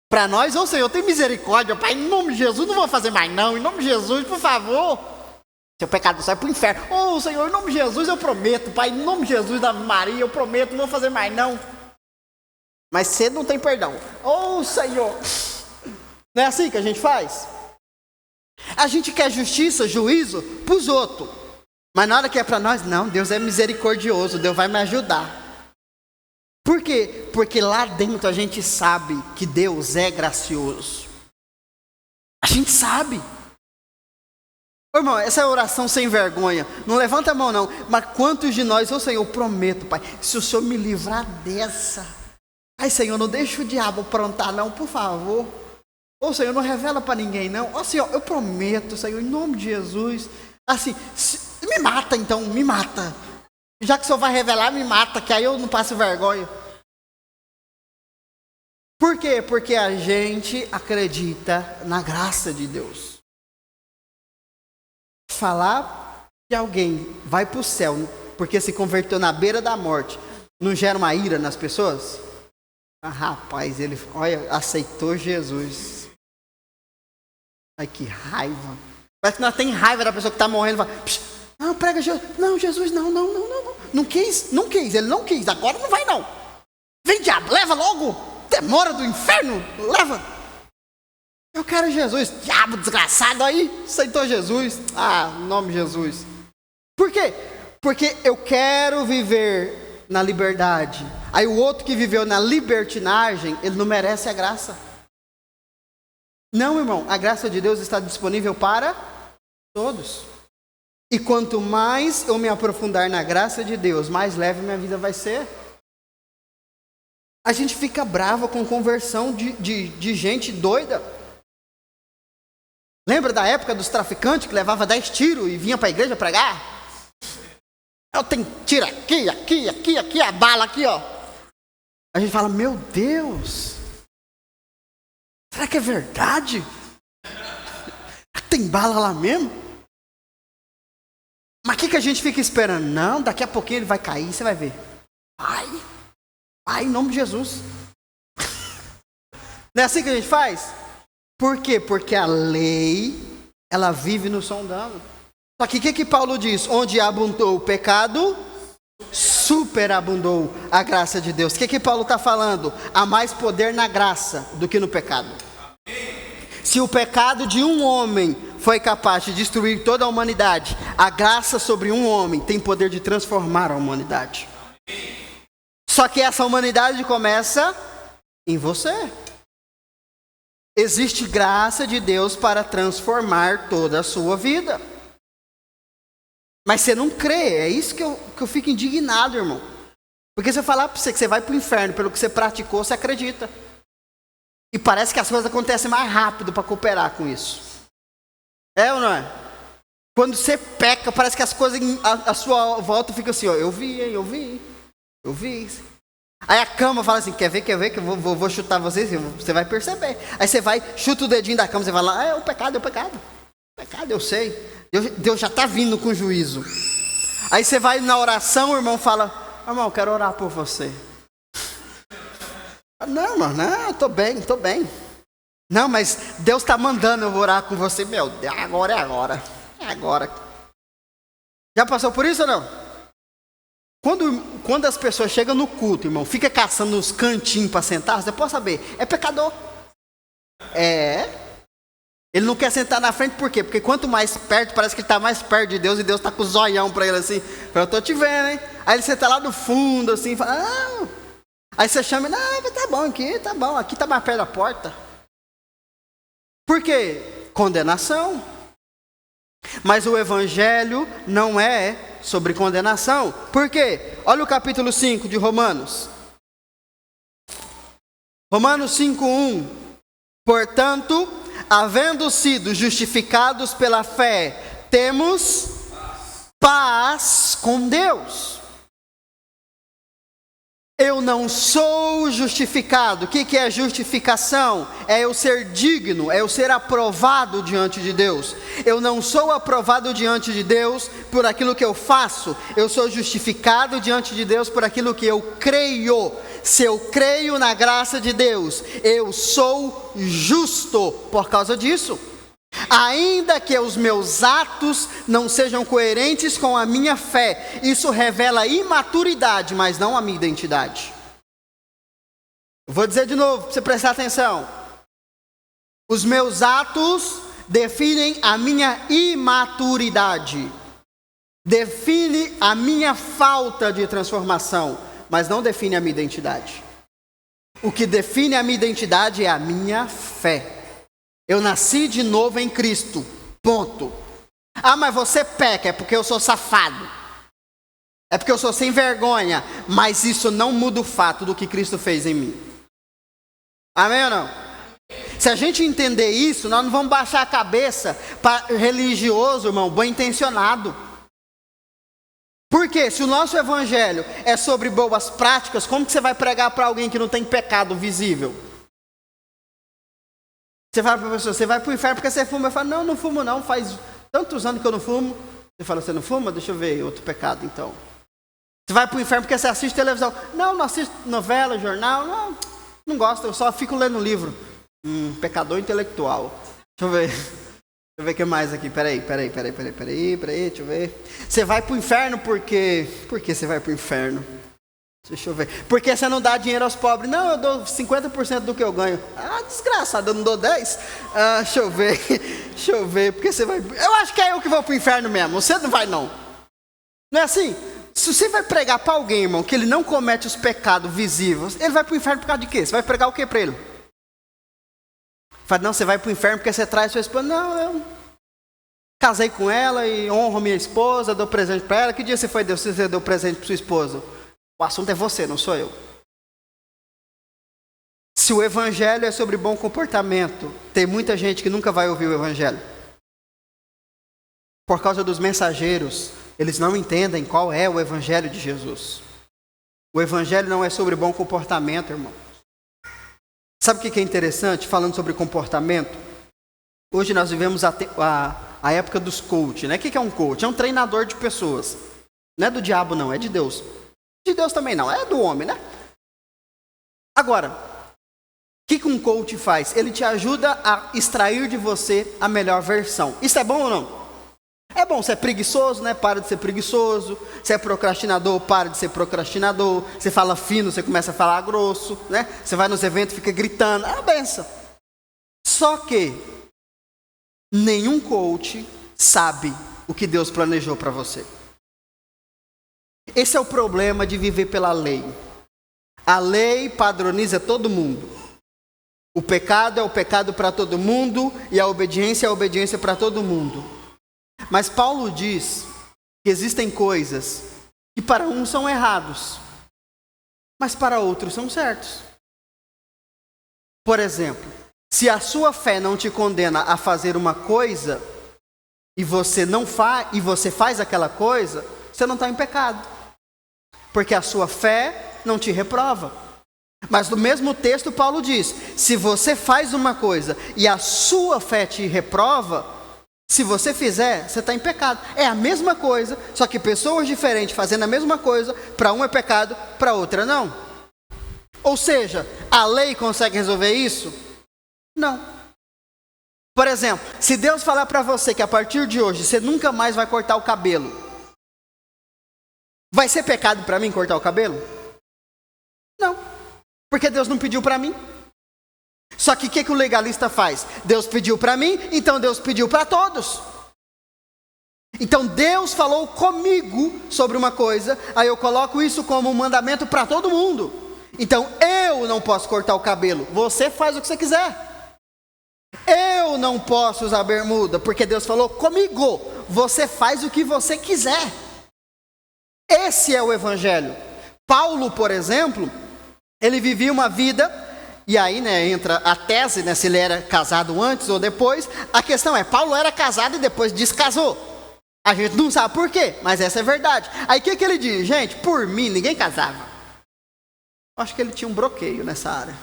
Para nós, ô Senhor, tem misericórdia, Pai, em nome de Jesus, não vou fazer mais não, em nome de Jesus, por favor. Seu pecado sai para o inferno. Ô Senhor, em nome de Jesus eu prometo, Pai, em nome de Jesus da Maria, eu prometo, não vou fazer mais não. Mas cedo não tem perdão. Ô Senhor, não é assim que a gente faz? A gente quer justiça, juízo para os outros. Mas na hora que é para nós, não, Deus é misericordioso, Deus vai me ajudar. Por quê? Porque lá dentro a gente sabe que Deus é gracioso. A gente sabe. Ô, irmão, essa é oração sem vergonha. Não levanta a mão não. Mas quantos de nós, ô Senhor, eu prometo, Pai, se o Senhor me livrar dessa. Ai, Senhor, não deixa o diabo aprontar não, por favor. Ô Senhor, não revela para ninguém não. Ó Senhor, eu prometo, Senhor, em nome de Jesus. Assim, me mata então, me mata. Já que o Senhor vai revelar, me mata, que aí eu não passo vergonha. Por quê? Porque a gente acredita na graça de Deus. Falar que alguém vai para o céu porque se converteu na beira da morte, não gera uma ira nas pessoas? Ah, rapaz, ele, olha, aceitou Jesus. Ai, que raiva. Parece que nós tem raiva da pessoa que está morrendo. Fala, não, prega Jesus. Não, Jesus, não. Não quis, ele não quis. Agora não vai não. Vem, diabo, leva logo. Demora do inferno, leva. Eu quero Jesus. Diabo desgraçado aí, aceitou Jesus. Ah, em nome de Jesus. Por quê? Porque eu quero viver na liberdade. Aí o outro que viveu na libertinagem, ele não merece a graça. Não, irmão, a graça de Deus está disponível para todos. E quanto mais eu me aprofundar na graça de Deus, mais leve minha vida vai ser. A gente fica bravo com conversão de gente doida. Lembra da época dos traficantes que levava 10 tiros e vinha para a igreja pregar? Eu tenho tiro aqui, a bala aqui, ó. A gente fala, meu Deus, será que é verdade? Tem bala lá mesmo? Mas o que a gente fica esperando? Não, daqui a pouquinho ele vai cair, você vai ver. Vai, em nome de Jesus. Não é assim que a gente faz? Por quê? Porque a lei, ela vive nos sondando. Só que o que Paulo diz? Onde abundou o pecado, superabundou a graça de Deus. O que Paulo está falando? Há mais poder na graça do que no pecado. Se o pecado de um homem foi capaz de destruir toda a humanidade, a graça sobre um homem tem poder de transformar a humanidade. Só que essa humanidade começa em você. Existe graça de Deus para transformar toda a sua vida. Mas você não crê, é isso que eu fico indignado, irmão. Porque se eu falar para você que você vai para o inferno pelo que você praticou, você acredita. E parece que as coisas acontecem mais rápido para cooperar com isso. É ou não é? Quando você peca, parece que as coisas à sua volta ficam assim, ó, eu vi. Aí a cama fala assim, quer ver que eu vou chutar você vai perceber. Aí você vai, chuta o dedinho da cama, você vai lá, é o pecado. Pecado, eu sei. Deus já está vindo com juízo. Aí você vai na oração, o irmão fala, irmão, eu quero orar por você. Não, irmão, não, estou bem. Não, mas Deus está mandando eu orar com você. Meu Deus, agora é agora. Já passou por isso ou não? Quando as pessoas chegam no culto, irmão, fica caçando uns cantinhos para sentar, você pode saber, é pecador. Ele não quer sentar na frente, por quê? Porque quanto mais perto, parece que ele está mais perto de Deus, e Deus está com o zoião para ele assim, eu estou te vendo, hein? Aí ele senta lá no fundo, assim, fala, não. Aí você chama, não, tá bom, aqui está mais perto da porta. Por quê? Condenação. Mas o evangelho não é sobre condenação. Por quê? Olha o capítulo 5 de Romanos. Romanos 5:1. Portanto, havendo sido justificados pela fé, temos paz com Deus. Eu não sou justificado. O que é justificação? É eu ser digno, é eu ser aprovado diante de Deus. Eu não sou aprovado diante de Deus por aquilo que eu faço. Eu sou justificado diante de Deus por aquilo que eu creio. Se eu creio na graça de Deus, eu sou justo por causa disso. Ainda que os meus atos não sejam coerentes com a minha fé, isso revela imaturidade, mas não a minha identidade. Vou dizer de novo, para você prestar atenção. Os meus atos definem a minha imaturidade, define a minha falta de transformação, mas não define a minha identidade. O que define a minha identidade é a minha fé. Eu nasci de novo em Cristo, ponto. Ah, mas você peca, é porque eu sou safado. É porque eu sou sem vergonha. Mas isso não muda o fato do que Cristo fez em mim. Amém ou não? Se a gente entender isso, nós não vamos baixar a cabeça para religioso, irmão, bem intencionado. Por quê? Se o nosso evangelho é sobre boas práticas, como que você vai pregar para alguém que não tem pecado visível? Você fala para a pessoa, você vai para o inferno porque você fuma. Eu falo, não, não fumo não, faz tantos anos que eu não fumo. Você fala, você não fuma? Deixa eu ver outro pecado então. Você vai para o inferno porque você assiste televisão. Não, não assisto novela, jornal, não gosto, eu só fico lendo livro. Pecador intelectual. Deixa eu ver. Deixa eu ver o que mais aqui. Peraí, deixa eu ver. Você vai para o inferno porque... Por que você vai para o inferno? Deixa eu ver. Porque você não dá dinheiro aos pobres. Não, eu dou 50% do que eu ganho. Desgraçado, eu não dou 10%. Deixa eu ver. Porque você vai... Eu acho que é eu que vou para o inferno mesmo. Você não vai, não. Não é assim? Se você vai pregar para alguém, irmão, que ele não comete os pecados visíveis, ele vai para o inferno por causa de quê? Você vai pregar o quê para ele? Fala, não, você vai para o inferno porque você traz sua esposa. Não, eu casei com ela e honro minha esposa, dou presente para ela. Que dia você deu presente para sua esposa? O assunto é você, não sou eu. Se o evangelho é sobre bom comportamento, tem muita gente que nunca vai ouvir o evangelho. Por causa dos mensageiros, eles não entendem qual é o evangelho de Jesus. O evangelho não é sobre bom comportamento, irmão. Sabe o que é interessante, falando sobre comportamento? Hoje nós vivemos a época dos coach, né? O que é um coach? É um treinador de pessoas. Não é do diabo não, é de Deus. De Deus também não, é do homem, né? Agora, o que um coach faz? Ele te ajuda a extrair de você a melhor versão. Isso é bom ou não? É bom, você é preguiçoso, né? Para de ser preguiçoso. Você é procrastinador, para de ser procrastinador. Você fala fino, você começa a falar grosso, né? Você vai nos eventos, fica gritando. É uma benção. Só que nenhum coach sabe o que Deus planejou para você. Esse é o problema de viver pela lei. A lei padroniza todo mundo. O pecado é o pecado para todo mundo e a obediência é a obediência para todo mundo. Mas Paulo diz que existem coisas que para uns são errados, mas para outros são certos. Por exemplo, se a sua fé não te condena a fazer uma coisa e você não faz e você faz aquela coisa, você não está em pecado, porque a sua fé não te reprova. Mas no mesmo texto Paulo diz: se você faz uma coisa e a sua fé te reprova, se você fizer, você está em pecado. É a mesma coisa, só que pessoas diferentes fazendo a mesma coisa, para um é pecado, para outra não. Ou seja, a lei consegue resolver isso? Não. Por exemplo, se Deus falar para você que a partir de hoje você nunca mais vai cortar o cabelo, vai ser pecado para mim cortar o cabelo? Não, porque Deus não pediu para mim. Só que o que o legalista faz? Deus pediu para mim, então Deus pediu para todos. Então Deus falou comigo sobre uma coisa, aí eu coloco isso como um mandamento para todo mundo. Então eu não posso cortar o cabelo, você faz o que você quiser. Eu não posso usar bermuda, porque Deus falou comigo, você faz o que você quiser. Esse é o evangelho. Paulo, por exemplo, ele vivia uma vida... E aí, né, entra a tese, né, se ele era casado antes ou depois. A questão é, Paulo era casado e depois descasou. A gente não sabe por quê, mas essa é a verdade. Aí o que ele diz? Gente, por mim, ninguém casava. Acho que ele tinha um bloqueio nessa área.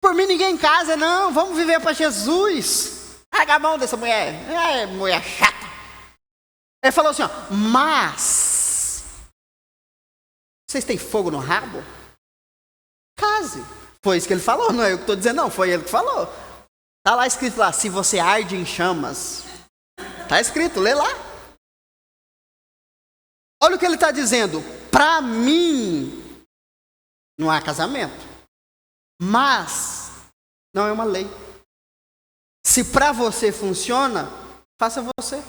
Por mim, ninguém casa, não. Vamos viver para Jesus. Larga a mão dessa mulher. É mulher chata. Ele falou assim, ó, mas... Vocês têm fogo no rabo? Case. Foi isso que ele falou, não é eu que estou dizendo, não, foi ele que falou. Está lá escrito lá, se você arde em chamas. Está escrito, lê lá. Olha o que ele está dizendo. Para mim, não há casamento. Mas, não é uma lei. Se para você funciona, faça você.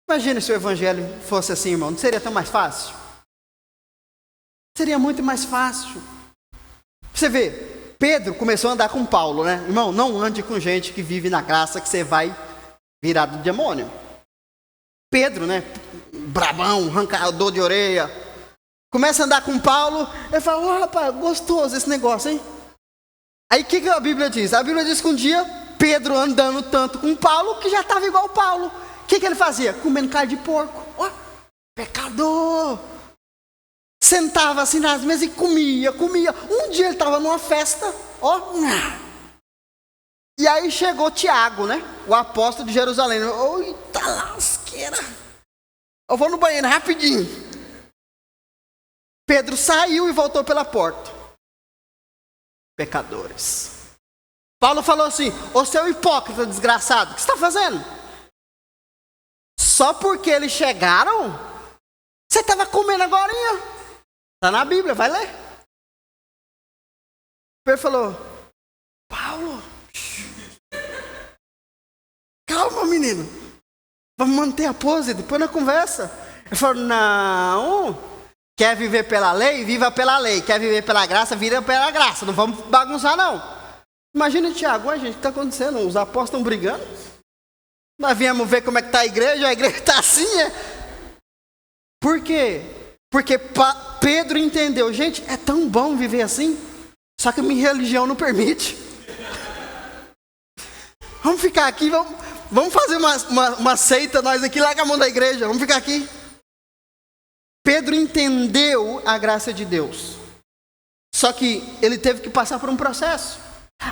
Imagina se o evangelho fosse assim, irmão. Não seria tão mais fácil? Seria muito mais fácil. Você vê, Pedro começou a andar com Paulo, né? Irmão, não ande com gente que vive na graça que você vai virar do demônio. Pedro, né? Brabão, arrancador de orelha. Começa a andar com Paulo, ele fala, rapaz, gostoso esse negócio, hein? Aí o que a Bíblia diz? A Bíblia diz que um dia Pedro andando tanto com Paulo que já estava igual Paulo. O que ele fazia? Comendo carne de porco. Ó, pecador. Sentava assim nas mesas e comia. Um dia ele estava numa festa, ó. E aí chegou Tiago, né? O apóstolo de Jerusalém. Eita lasqueira. Eu vou no banheiro rapidinho. Pedro saiu e voltou pela porta. Pecadores. Paulo falou assim: ô seu hipócrita desgraçado, o que você está fazendo? Só porque eles chegaram? Você estava comendo agorinha. Está na Bíblia, vai ler. Pedro falou: Paulo, calma menino, vamos manter a pose, depois na conversa. Ele falou: não, quer viver pela lei? Viva pela lei. Quer viver pela graça? Viva pela graça. Não vamos bagunçar não. Imagina, Tiago, gente, o que está acontecendo? Os apóstolos estão brigando? Nós viemos ver como é que está a igreja está assim, Por quê? Porque Pedro entendeu, gente, é tão bom viver assim, só que a minha religião não permite. Vamos ficar aqui, vamos fazer uma seita, nós aqui, larga a mão da igreja, vamos ficar aqui. Pedro entendeu a graça de Deus, só que ele teve que passar por um processo.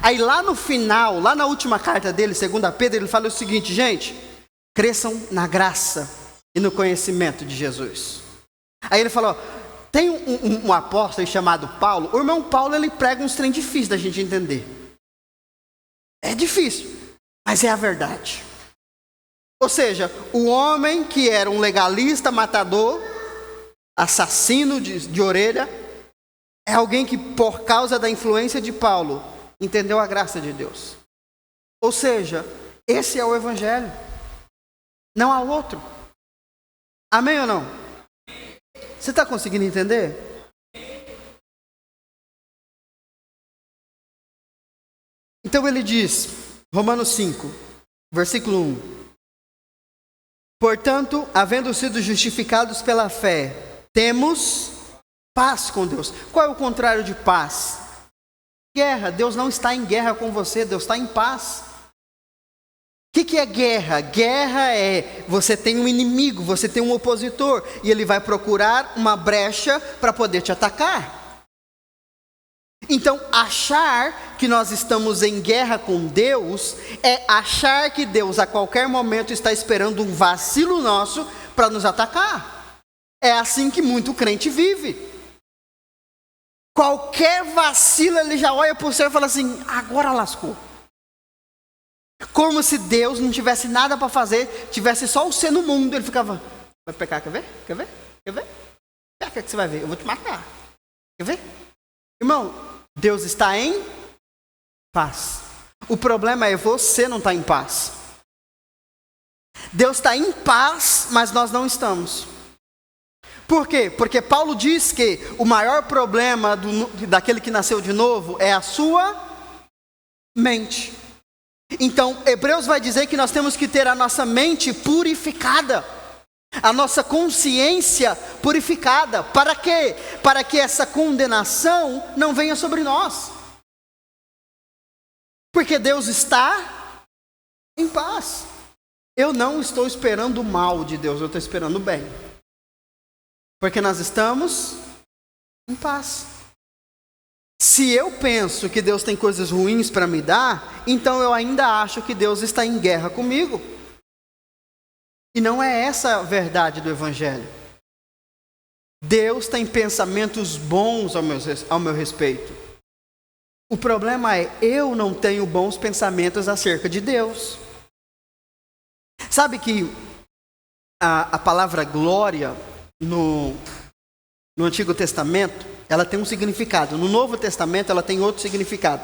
Aí lá no final, lá na última carta dele, 2 Pedro, ele fala o seguinte: gente, cresçam na graça e no conhecimento de Jesus. Aí ele falou, tem um apóstolo chamado Paulo. O irmão Paulo, ele prega uns trem difíceis da gente entender. É difícil, mas é a verdade. Ou seja, o homem que era um legalista, matador, assassino de orelha, é alguém que por causa da influência de Paulo entendeu a graça de Deus. Ou seja, esse é o evangelho. Não há outro. Amém ou não? Você está conseguindo entender? Então ele diz, Romanos 5, versículo 1. Portanto, havendo sido justificados pela fé, temos paz com Deus. Qual é o contrário de paz? Guerra. Deus não está em guerra com você, Deus está em paz. O que é guerra? Guerra é, você tem um inimigo, você tem um opositor, e ele vai procurar uma brecha para poder te atacar. Então, achar que nós estamos em guerra com Deus, é achar que Deus a qualquer momento está esperando um vacilo nosso para nos atacar. É assim que muito crente vive. Qualquer vacilo ele já olha por cima e fala assim, agora lascou. Como se Deus não tivesse nada para fazer, tivesse só o ser no mundo. Ele ficava, vai pecar, quer ver? Quer ver? Quer ver? Peca que você vai ver, eu vou te matar. Quer ver? Irmão, Deus está em paz. O problema é você não estar em paz. Deus está em paz, mas nós não estamos. Por quê? Porque Paulo diz que o maior problema daquele que nasceu de novo é a sua mente. Então, Hebreus vai dizer que nós temos que ter a nossa mente purificada, a nossa consciência purificada. Para quê? Para que essa condenação não venha sobre nós. Porque Deus está em paz. Eu não estou esperando o mal de Deus, eu estou esperando o bem. Porque nós estamos em paz. Se eu penso que Deus tem coisas ruins para me dar, então eu ainda acho que Deus está em guerra comigo. E não é essa a verdade do Evangelho. Deus tem pensamentos bons ao meu respeito. O problema é, eu não tenho bons pensamentos acerca de Deus. Sabe que a palavra glória no Antigo Testamento, ela tem um significado. No Novo Testamento, ela tem outro significado.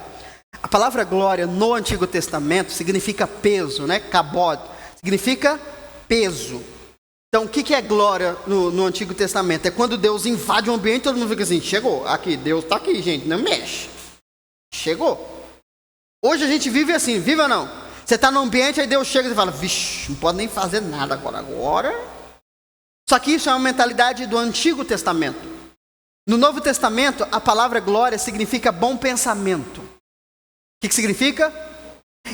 A palavra glória no Antigo Testamento significa peso, né? Kabod, significa peso. Então, o que é glória no Antigo Testamento? É quando Deus invade o ambiente e todo mundo fica assim, chegou, aqui, Deus está aqui, gente, não mexe. Chegou. Hoje a gente vive assim, vive ou não? Você está no ambiente, aí Deus chega e fala, vixe, não pode nem fazer nada agora. Só que isso é uma mentalidade do Antigo Testamento. No Novo Testamento, a palavra glória significa bom pensamento. que significa?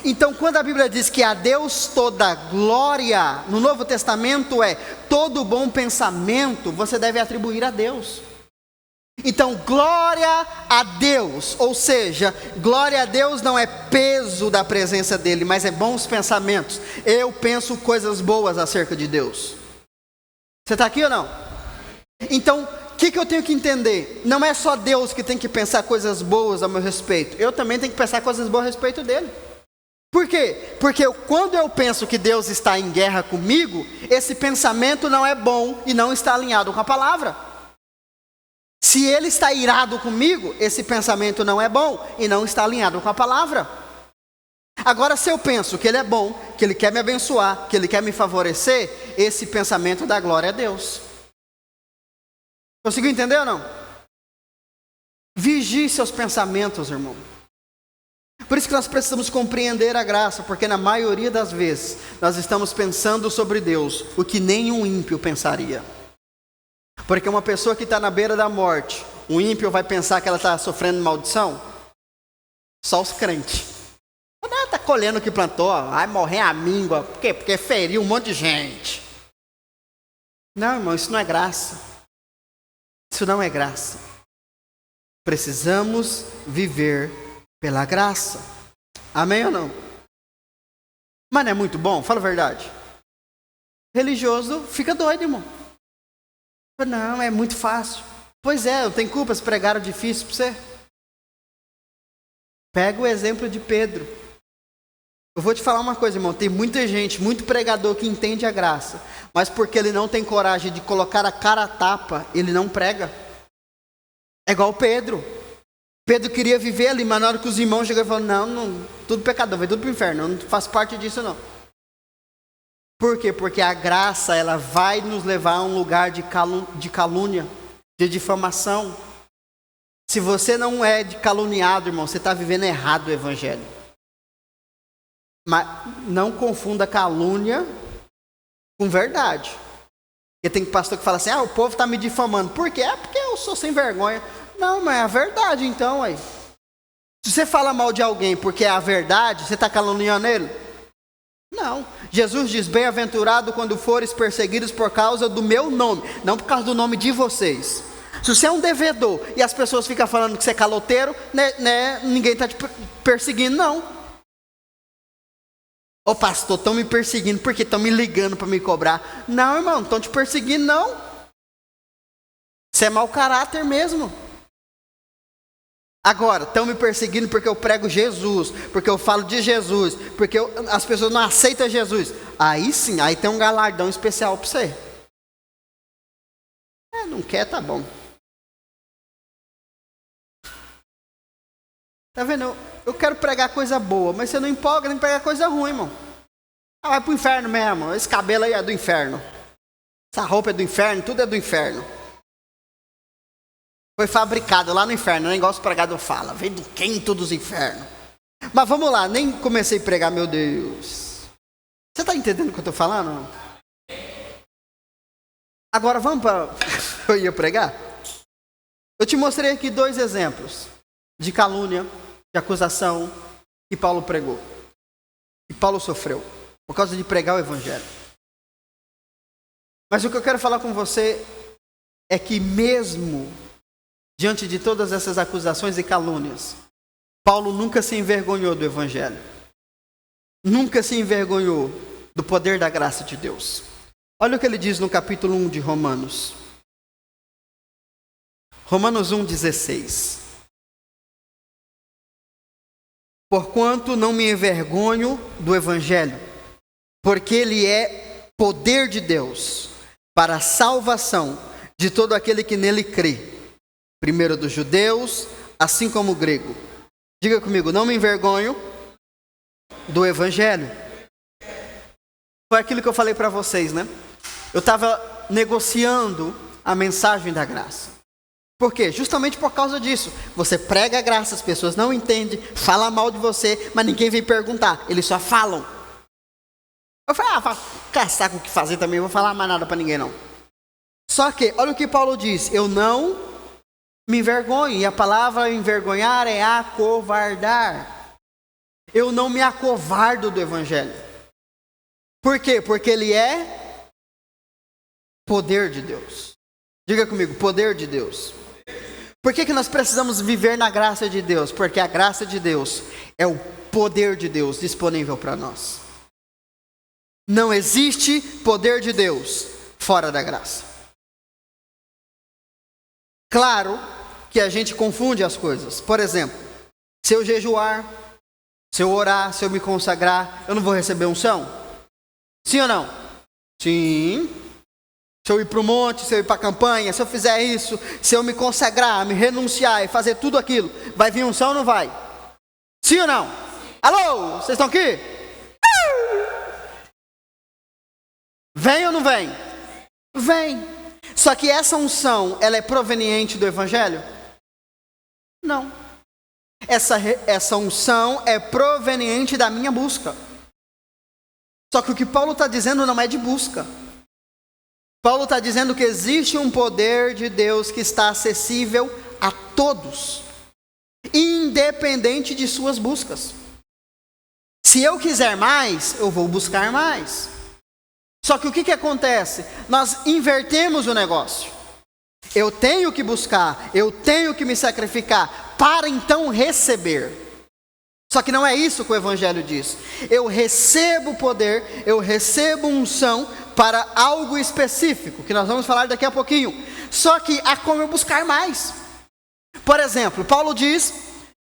Então, quando a Bíblia diz que a Deus toda glória, no Novo Testamento é todo bom pensamento, você deve atribuir a Deus. Então, glória a Deus, ou seja, glória a Deus não é peso da presença dEle, mas é bons pensamentos. Eu penso coisas boas acerca de Deus. Você está aqui ou não? Então, o que eu tenho que entender? Não é só Deus que tem que pensar coisas boas a meu respeito, eu também tenho que pensar coisas boas a respeito dEle. Por quê? Porque quando eu penso que Deus está em guerra comigo, esse pensamento não é bom e não está alinhado com a palavra. Se Ele está irado comigo, esse pensamento não é bom e não está alinhado com a palavra. Agora, se eu penso que Ele é bom, que Ele quer me abençoar, que Ele quer me favorecer, esse pensamento dá glória a Deus. Conseguiu entender ou não? Vigie seus pensamentos, irmão. Por isso que nós precisamos compreender a graça, porque na maioria das vezes nós estamos pensando sobre Deus o que nenhum ímpio pensaria. Porque uma pessoa que está na beira da morte, um ímpio vai pensar que ela está sofrendo maldição? Só os crentes. Ela está colhendo o que plantou, vai morrer a míngua. Por quê? Porque feriu um monte de gente. Não, irmão, isso não é graça. Isso não é graça. Precisamos viver pela graça. Amém ou não? Mas não é muito bom? Fala a verdade. Religioso fica doido, irmão. Não, é muito fácil. Pois é, eu tenho culpas, pregaram difícil para você. Pega o exemplo de Pedro. Eu vou te falar uma coisa, irmão. Tem muita gente, muito pregador que entende a graça, mas porque ele não tem coragem de colocar a cara a tapa, ele não prega. É igual Pedro. Pedro queria viver ali, mas na hora que os irmãos chegaram e falaram, não, tudo pecador, vai tudo para o inferno, eu não faço parte disso não. Por quê? Porque a graça, ela vai nos levar a um lugar de calúnia, de difamação. Se você não é de caluniado, irmão, você está vivendo errado o evangelho. Mas não confunda calúnia com verdade. Porque tem pastor que fala assim, o povo está me difamando. Por quê? É porque eu sou sem vergonha. Não, mas é a verdade então, aí. Se você fala mal de alguém porque é a verdade, você está caluniando ele? Não. Jesus diz, bem-aventurado quando fores perseguidos por causa do meu nome, não por causa do nome de vocês. Se você é um devedor e as pessoas ficam falando que você é caloteiro, ninguém está te perseguindo, não. Ô pastor, estão me perseguindo porque estão me ligando para me cobrar. Não, irmão, não estão te perseguindo, não. Você é mau caráter mesmo. Agora, estão me perseguindo porque eu prego Jesus, porque eu falo de Jesus, porque as pessoas não aceitam Jesus. Aí sim, aí tem um galardão especial para você. Não quer, tá bom. Tá vendo? Eu quero pregar coisa boa, mas você não empolga nem pregar coisa ruim, irmão. Vai pro inferno mesmo, esse cabelo aí é do inferno. Essa roupa é do inferno, tudo é do inferno. Foi fabricado lá no inferno, nem igual os pregadores falam, veio do quinto dos infernos. Mas vamos lá, nem comecei a pregar, meu Deus. Você está entendendo o que eu estou falando? Agora vamos para... Eu ia pregar? Eu te mostrei aqui 2 exemplos de calúnia, de acusação, que Paulo pregou. E Paulo sofreu, por causa de pregar o evangelho. Mas o que eu quero falar com você é que mesmo diante de todas essas acusações e calúnias, Paulo nunca se envergonhou do evangelho. Nunca se envergonhou do poder da graça de Deus. Olha o que ele diz no capítulo 1 de Romanos. Romanos 1,16. Porquanto não me envergonho do evangelho, porque ele é poder de Deus para a salvação de todo aquele que nele crê. Primeiro dos judeus, assim como o grego. Diga comigo, não me envergonho do evangelho. Foi aquilo que eu falei para vocês, né? Eu estava negociando a mensagem da graça. Por quê? Justamente por causa disso. Você prega a graça, as pessoas não entendem, falam mal de você, mas ninguém vem perguntar, eles só falam. Eu falei, vai caçar com o que fazer também, não vou falar mais nada para ninguém não. Só que, olha o que Paulo diz, eu não me envergonho, e a palavra envergonhar é acovardar. Eu não me acovardo do Evangelho. Por quê? Porque ele é poder de Deus. Diga comigo, poder de Deus. Por que nós precisamos viver na graça de Deus? Porque a graça de Deus é o poder de Deus disponível para nós. Não existe poder de Deus fora da graça. Claro que a gente confunde as coisas. Por exemplo, se eu jejuar, se eu orar, se eu me consagrar, eu não vou receber unção? Sim ou não? Sim. Se eu ir para o monte, se eu ir para a campanha, se eu fizer isso, se eu me consagrar, me renunciar e fazer tudo aquilo, vai vir unção ou não vai? Sim ou não? Alô, vocês estão aqui? Vem ou não vem? Vem. Só que essa unção, ela é proveniente do Evangelho? Não. Essa unção é proveniente da minha busca. Só que o que Paulo está dizendo não é de busca. Paulo está dizendo que existe um poder de Deus que está acessível a todos, independente de suas buscas. Se eu quiser mais, eu vou buscar mais. Só que o que acontece? Nós invertemos o negócio. Eu tenho que buscar, eu tenho que me sacrificar para então receber. Só que não é isso que o Evangelho diz. Eu recebo poder, eu recebo unção para algo específico, que nós vamos falar daqui a pouquinho. Só que há como eu buscar mais. Por exemplo, Paulo diz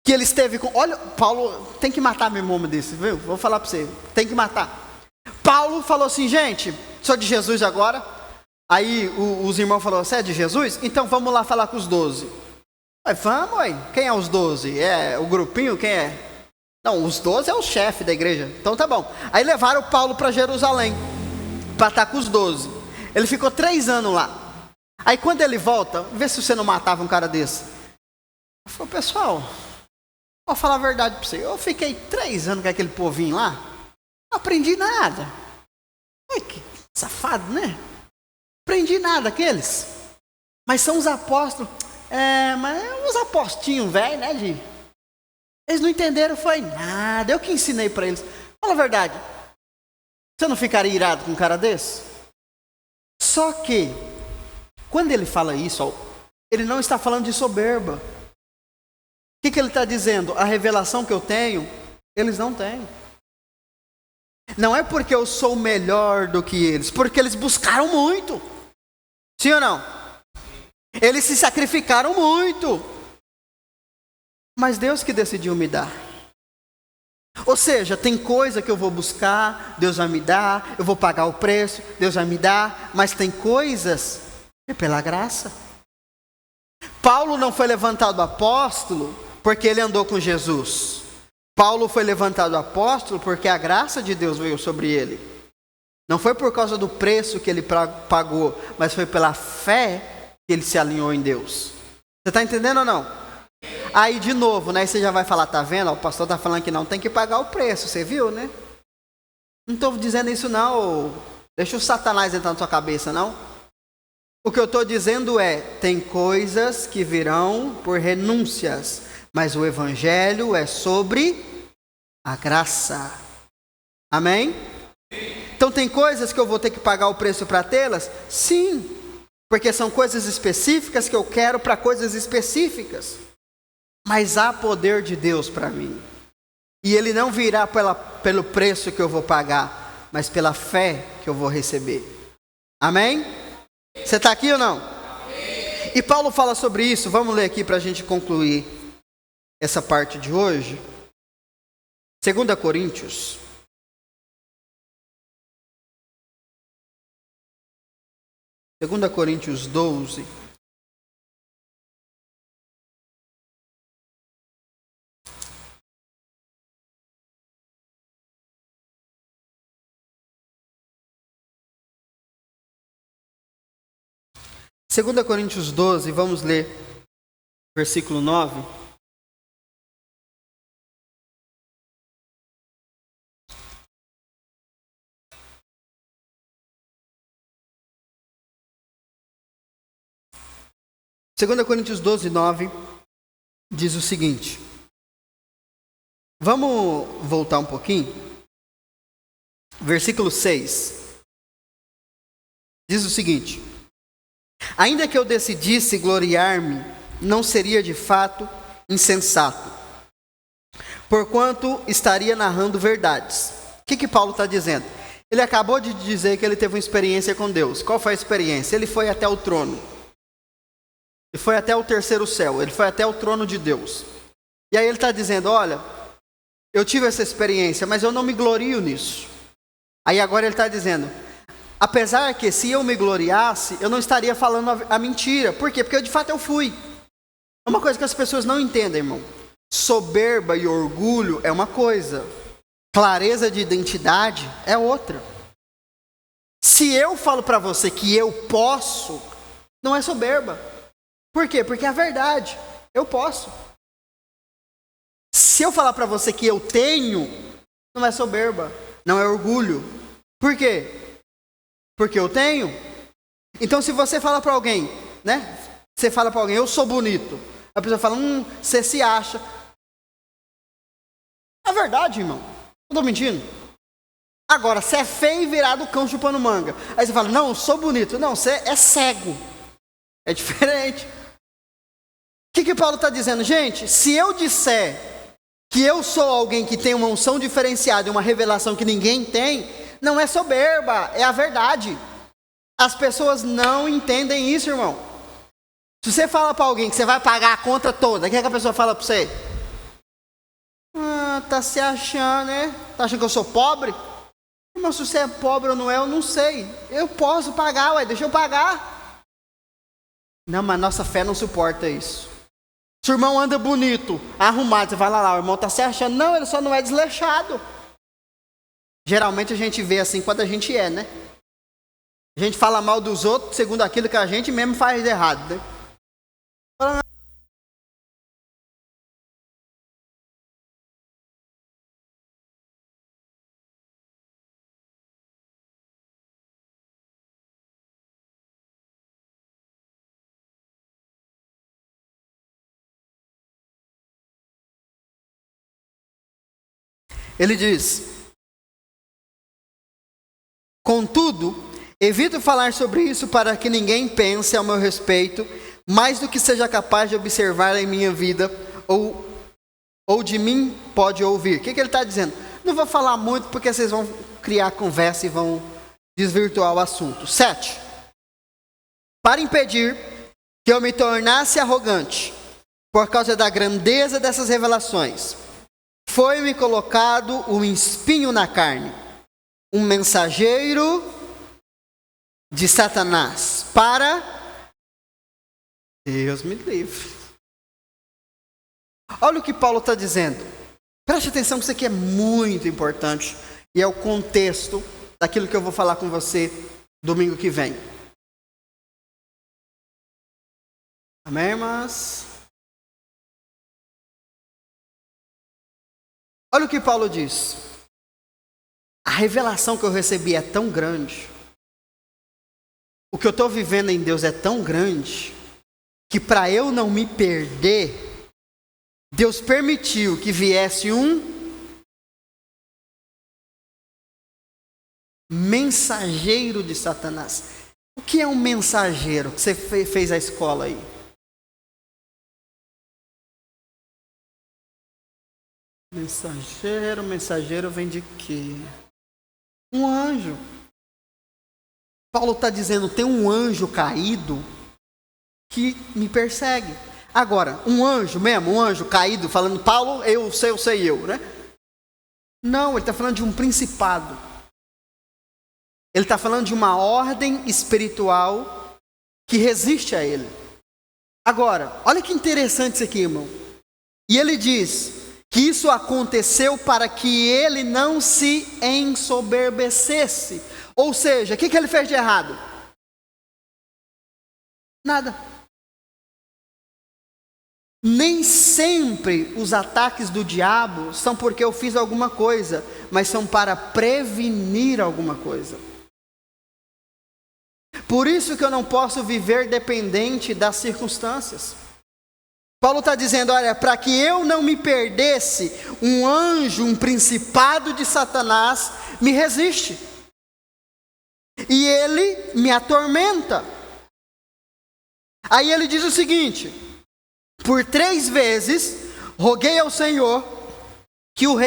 que ele esteve com... Olha, Paulo tem que matar meu nome desse, viu? Vou falar para você, tem que matar. Paulo falou assim, gente, sou de Jesus agora. Aí os irmãos falaram, você é de Jesus? Então vamos lá falar com os 12. Vamos, quem é os 12? É o grupinho, quem é? Não, os 12 é o chefe da igreja. Então tá bom. Aí levaram Paulo para Jerusalém, para estar com os 12. Ele ficou 3 anos lá. Aí quando ele volta, vê se você não matava um cara desse. Ele falou, pessoal, vou falar a verdade para você. Eu fiquei 3 anos com aquele povinho lá, não aprendi nada. Que safado, né? Aprendi nada aqueles. Mas são os apóstolos. Mas uns apostinhos velhos, né, Gi? Eles não entenderam, foi nada. Eu que ensinei para eles. Fala a verdade. Você não ficaria irado com um cara desse? Só que, quando ele fala isso, ele não está falando de soberba. O que ele está dizendo? A revelação que eu tenho, eles não têm. Não é porque eu sou melhor do que eles, porque eles buscaram muito. Sim ou não? Eles se sacrificaram muito. Mas Deus que decidiu me dar. Ou seja, tem coisa que eu vou buscar, Deus vai me dar, eu vou pagar o preço, Deus vai me dar, mas tem coisas que é pela graça. Paulo não foi levantado apóstolo porque ele andou com Jesus. Paulo foi levantado apóstolo porque a graça de Deus veio sobre ele. Não foi por causa do preço que ele pagou, mas foi pela fé que ele se alinhou em Deus. Você está entendendo ou não? Aí de novo, né? Você já vai falar, tá vendo? O pastor está falando que não tem que pagar o preço, você viu, né? Não estou dizendo isso não. Deixa o Satanás entrar na sua cabeça, não. O que eu estou dizendo é, tem coisas que virão por renúncias, mas o Evangelho é sobre a graça. Amém? Então tem coisas que eu vou ter que pagar o preço para tê-las? Sim, porque são coisas específicas que eu quero para coisas específicas. Mas há poder de Deus para mim. E ele não virá pelo preço que eu vou pagar, mas pela fé que eu vou receber. Amém? Você está aqui ou não? Amém. E Paulo fala sobre isso. Vamos ler aqui para a gente concluir essa parte de hoje. 2 Coríntios. Segunda Coríntios 12. Segunda Coríntios 12, vamos ler versículo 9. Segunda Coríntios 12, 9 diz o seguinte. Vamos voltar um pouquinho. Versículo 6. Diz o seguinte: ainda que eu decidisse gloriar-me, não seria de fato insensato, porquanto estaria narrando verdades. O que Paulo está dizendo? Ele acabou de dizer que ele teve uma experiência com Deus. Qual foi a experiência? Ele foi até o trono. Ele foi até o terceiro céu. Ele foi até o trono de Deus. E aí ele está dizendo, olha, eu tive essa experiência, mas eu não me glorio nisso. Aí agora ele está dizendo, apesar que se eu me gloriasse, eu não estaria falando a mentira. Por quê? Porque de fato eu fui. É uma coisa que as pessoas não entendem, irmão. Soberba e orgulho é uma coisa. Clareza de identidade é outra. Se eu falo para você que eu posso, não é soberba. Por quê? Porque é a verdade. Eu posso. Se eu falar para você que eu tenho, não é soberba, não é orgulho. Por quê? Porque eu tenho. Então se você fala para alguém, né? Você fala para alguém, eu sou bonito. A pessoa fala, você se acha. É verdade, irmão. Não estou mentindo. Agora, você é feio e virado cão chupando manga. Aí você fala, não, eu sou bonito. Não, você é cego. É diferente. O que Paulo está dizendo? Gente, se eu disser que eu sou alguém que tem uma unção diferenciada e uma revelação que ninguém tem, não é soberba, é a verdade. As pessoas não entendem isso, irmão. Se você fala para alguém que você vai pagar a conta toda, o que é que a pessoa fala para você? Tá se achando, né? Tá achando que eu sou pobre? Irmão, se você é pobre ou não é, eu não sei. Eu posso pagar, deixa eu pagar. Não, mas nossa fé não suporta isso. Se o irmão anda bonito, arrumado, você vai lá, o irmão tá se achando. Não, ele só não é desleixado. Geralmente a gente vê assim quando a gente é, né? A gente fala mal dos outros segundo aquilo que a gente mesmo faz de errado, né? Ele diz, contudo, evito falar sobre isso para que ninguém pense ao meu respeito, mais do que seja capaz de observar em minha vida, ou de mim pode ouvir. O que ele está dizendo? Não vou falar muito porque vocês vão criar conversa e vão desvirtuar o assunto. 7. Para impedir que eu me tornasse arrogante, por causa da grandeza dessas revelações, foi-me colocado um espinho na carne, um mensageiro de Satanás, para... Deus me livre. Olha o que Paulo está dizendo. Preste atenção que isso aqui é muito importante. E é o contexto daquilo que eu vou falar com você domingo que vem. Amém, irmãs? Olha o que Paulo diz. A revelação que eu recebi é tão grande. O que eu estou vivendo em Deus é tão grande, que para eu não me perder, Deus permitiu que viesse um mensageiro de Satanás. O que é um mensageiro? Que você fez a escola aí? Mensageiro vem de quê? Um anjo. Paulo está dizendo, tem um anjo caído que me persegue. Agora, um anjo mesmo, um anjo caído, falando, Paulo, eu sei, né? Não, ele está falando de um principado. Ele está falando de uma ordem espiritual que resiste a ele. Agora, olha que interessante isso aqui, irmão. E ele diz que isso aconteceu para que ele não se ensoberbecesse. Ou seja, o que ele fez de errado? Nada. Nem sempre os ataques do diabo são porque eu fiz alguma coisa, mas são para prevenir alguma coisa. Por isso que eu não posso viver dependente das circunstâncias. Paulo está dizendo, olha, para que eu não me perdesse, um anjo, um principado de Satanás me resiste. E ele me atormenta. Aí ele diz o seguinte: por 3 vezes roguei ao Senhor que o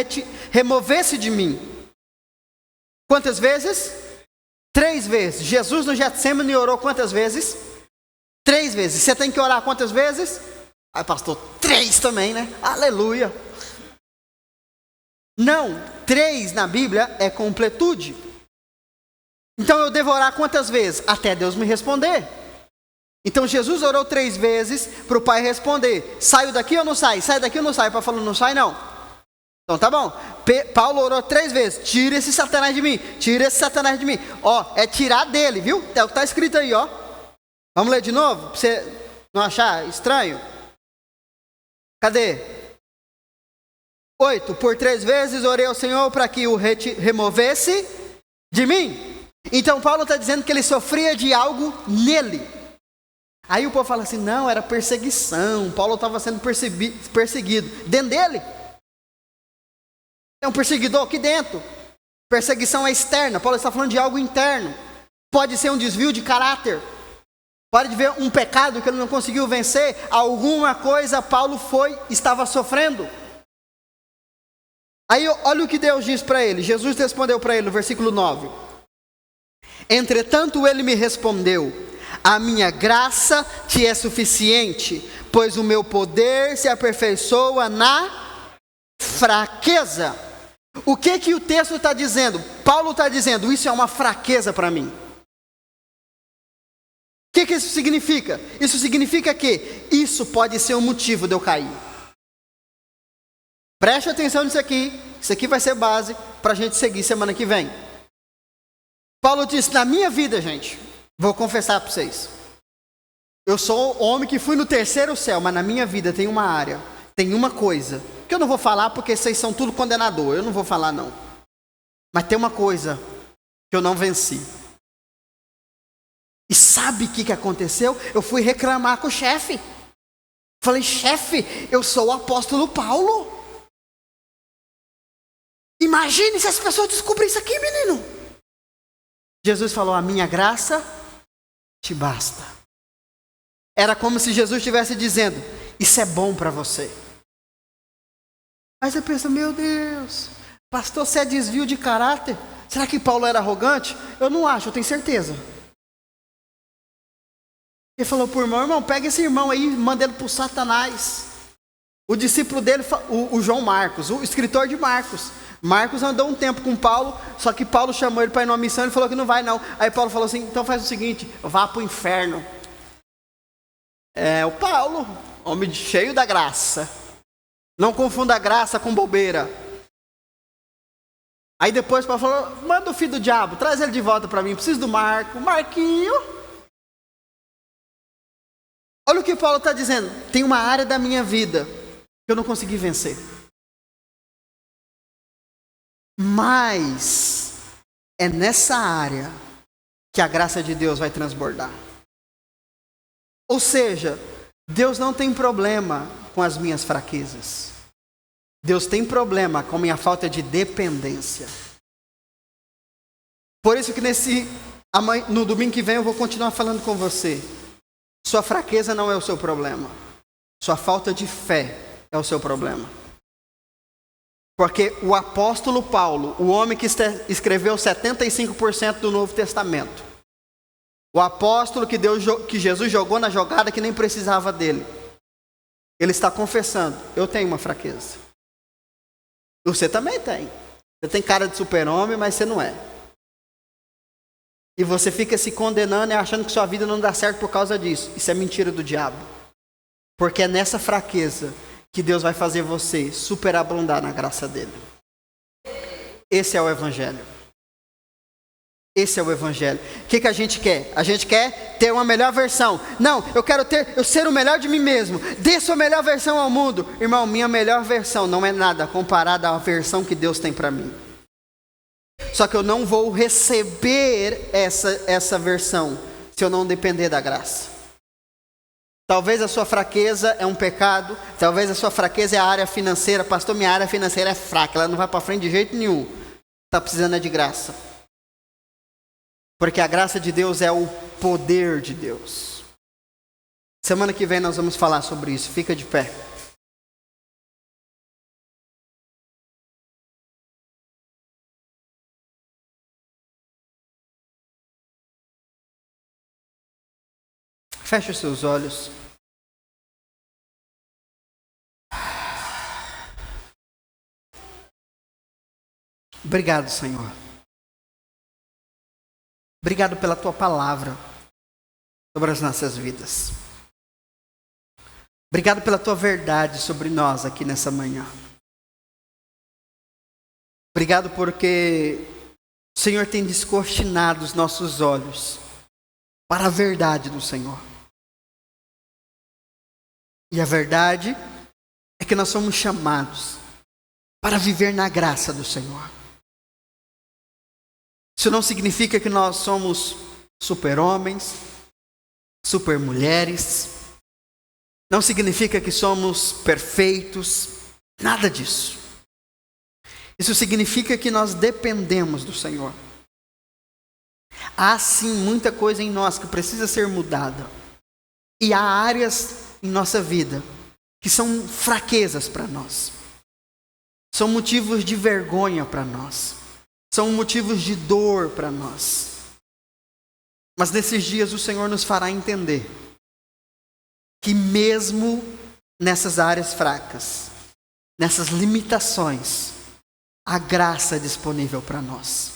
removesse de mim. Quantas vezes? 3 vezes. Jesus no Getsemane orou quantas vezes? 3 vezes. Você tem que orar quantas vezes? Ai, pastor, 3 também, né? Aleluia. Não, 3 na Bíblia é completude. Então eu devo orar quantas vezes? Até Deus me responder. Então Jesus orou 3 vezes para o Pai responder: saio daqui ou não saio? Sai daqui ou não sai? O Pai falou: não sai não. Então tá bom. Paulo orou 3 vezes: tira esse Satanás de mim, tira esse Satanás de mim. Ó, é tirar dele, viu? É o que está escrito aí, ó. Vamos ler de novo? Para você não achar estranho? Cadê? 8. Por 3 vezes orei ao Senhor para que o removesse de mim. Então Paulo está dizendo que ele sofria de algo nele. Aí o povo fala assim: não, era perseguição. Paulo estava sendo perseguido dentro dele. É um perseguidor aqui dentro. Perseguição é externa. Paulo está falando de algo interno. Pode ser um desvio de caráter. Pode ver um pecado que ele não conseguiu vencer. Alguma coisa Paulo estava sofrendo. Aí olha o que Deus diz para ele. Jesus respondeu para ele no versículo 9. Entretanto ele me respondeu: a minha graça te é suficiente, pois o meu poder se aperfeiçoa na fraqueza. O que o texto está dizendo? Paulo está dizendo: isso é uma fraqueza para mim. O que isso significa? Isso significa que isso pode ser um motivo de eu cair. Preste atenção nisso aqui. Isso aqui vai ser base para a gente seguir semana que vem. Paulo disse: na minha vida, gente, vou confessar para vocês, eu sou homem que fui no 3º céu, mas na minha vida tem uma área, tem uma coisa, que eu não vou falar porque vocês são tudo condenador, eu não vou falar não. Mas tem uma coisa que eu não venci. E sabe o que aconteceu? Eu fui reclamar com o chefe. Falei: chefe, eu sou o apóstolo Paulo. Imagine se as pessoas descobrissem isso aqui, menino. Jesus falou: a minha graça te basta. Era como se Jesus estivesse dizendo: isso é bom para você. Aí você pensa: meu Deus, pastor, você é desvio de caráter? Será que Paulo era arrogante? Eu não acho, eu tenho certeza. Ele falou pro irmão: pega esse irmão aí, manda ele pro Satanás. O discípulo dele, o João Marcos, o escritor de Marcos. Marcos andou um tempo com Paulo, só que Paulo chamou ele para ir numa missão, ele falou que não vai não. Aí Paulo falou assim: então faz o seguinte, vá para o inferno. É o Paulo, homem cheio da graça. Não confunda a graça com bobeira. Aí depois Paulo falou: manda o filho do diabo, traz ele de volta para mim, preciso do Marquinho. Olha o que Paulo está dizendo: tem uma área da minha vida que eu não consegui vencer. Mas é nessa área que a graça de Deus vai transbordar. Ou seja, Deus não tem problema com as minhas fraquezas. Deus tem problema com a minha falta de dependência. Por isso que no domingo que vem eu vou continuar falando com você. Sua fraqueza não é o seu problema. Sua falta de fé é o seu problema. Porque o apóstolo Paulo, o homem que escreveu 75% do Novo Testamento, o apóstolo que Jesus jogou na jogada que nem precisava dele, ele está confessando: eu tenho uma fraqueza. Você também tem. Você tem cara de super-homem, mas você não é. E você fica se condenando e achando que sua vida não dá certo por causa disso. Isso é mentira do diabo. Porque é nessa fraqueza que Deus vai fazer você superabundar na graça dele. Esse é o Evangelho. Esse é o Evangelho. O que a gente quer? A gente quer ter uma melhor versão. Não, eu quero ser o melhor de mim mesmo. Dê sua melhor versão ao mundo. Irmão, minha melhor versão não é nada comparada à versão que Deus tem para mim. Só que eu não vou receber essa versão se eu não depender da graça. Talvez a sua fraqueza é um pecado. Talvez a sua fraqueza é a área financeira. Pastor, minha área financeira é fraca, ela não vai para frente de jeito nenhum. Está precisando de graça. Porque a graça de Deus é o poder de Deus. Semana que vem nós vamos falar sobre isso. Fica de pé. Feche os seus olhos. Obrigado, Senhor. Obrigado pela tua palavra sobre as nossas vidas. Obrigado pela tua verdade sobre nós aqui nessa manhã. Obrigado porque o Senhor tem descortinado os nossos olhos para a verdade do Senhor. E a verdade é que nós somos chamados para viver na graça do Senhor. Isso não significa que nós somos super-homens, super-mulheres. Não significa que somos perfeitos. Nada disso. Isso significa que nós dependemos do Senhor. Há sim muita coisa em nós que precisa ser mudada. E há áreas em nossa vida que são fraquezas para nós. São motivos de vergonha para nós. São motivos de dor para nós. Mas nesses dias o Senhor nos fará entender que mesmo nessas áreas fracas, nessas limitações, há graça disponível para nós.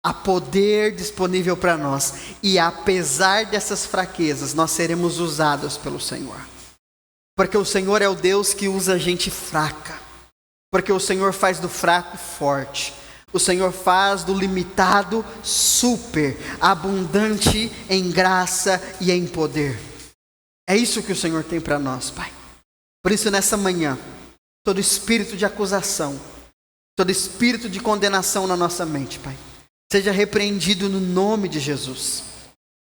Há poder disponível para nós. E apesar dessas fraquezas, nós seremos usados pelo Senhor. Porque o Senhor é o Deus que usa gente fraca. Porque o Senhor faz do fraco forte. O Senhor faz do limitado super, abundante em graça e em poder. É isso que o Senhor tem para nós, Pai. Por isso, nessa manhã, todo espírito de acusação, todo espírito de condenação na nossa mente, Pai, seja repreendido no nome de Jesus.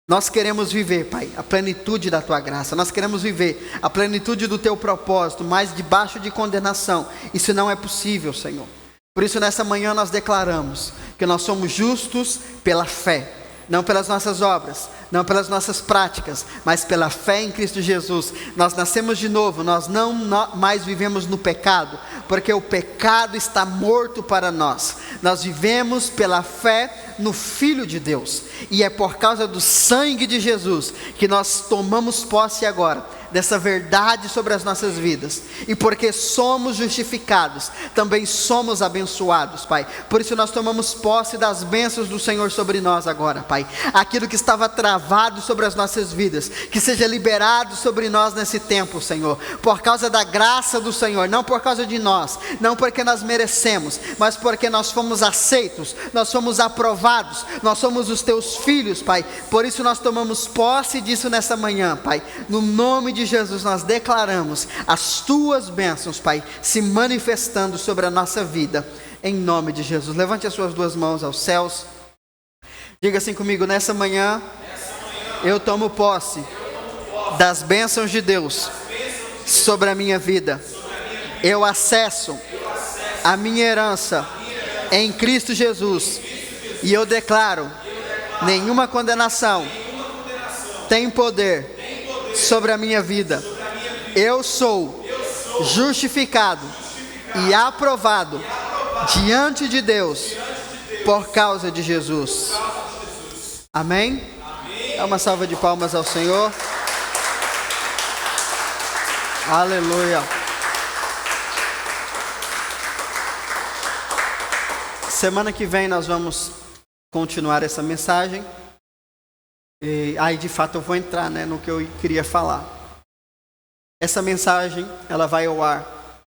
Nós queremos viver, Pai, a plenitude da Tua graça. Nós queremos viver a plenitude do Teu propósito, mas debaixo de condenação. Isso não é possível, Senhor. Por isso, nessa manhã nós declaramos que nós somos justos pela fé. Não pelas nossas obras, não pelas nossas práticas, mas pela fé em Cristo Jesus. Nós nascemos de novo, nós não mais vivemos no pecado, porque o pecado está morto para nós. Nós vivemos pela fé no Filho de Deus. E é por causa do sangue de Jesus que nós tomamos posse agora dessa verdade sobre as nossas vidas. E porque somos justificados, também somos abençoados, Pai. Por isso nós tomamos posse das bênçãos do Senhor sobre nós agora, Pai. Aquilo que estava travado sobre as nossas vidas, que seja liberado sobre nós nesse tempo, Senhor. Por causa da graça do Senhor, não por causa de nós, não porque nós merecemos, mas porque nós fomos aceitos, nós fomos aprovados, nós somos os Teus filhos, Pai. Por isso nós tomamos posse disso nessa manhã, Pai. No nome de Jesus nós declaramos as Tuas bênçãos, Pai, se manifestando sobre a nossa vida, em nome de Jesus. Levante as suas duas mãos aos céus, diga assim comigo: nessa manhã eu tomo posse das bênçãos de Deus sobre a minha vida. Eu acesso a minha herança em Cristo Jesus, e eu declaro: nenhuma condenação tem poder sobre a minha vida. Eu sou justificado e aprovado diante de Deus por causa de Jesus. Amém? Dá uma salva de palmas ao Senhor. Aleluia. Semana que vem nós vamos continuar essa mensagem. E aí de fato eu vou entrar, no que eu queria falar. Essa mensagem ela vai ao ar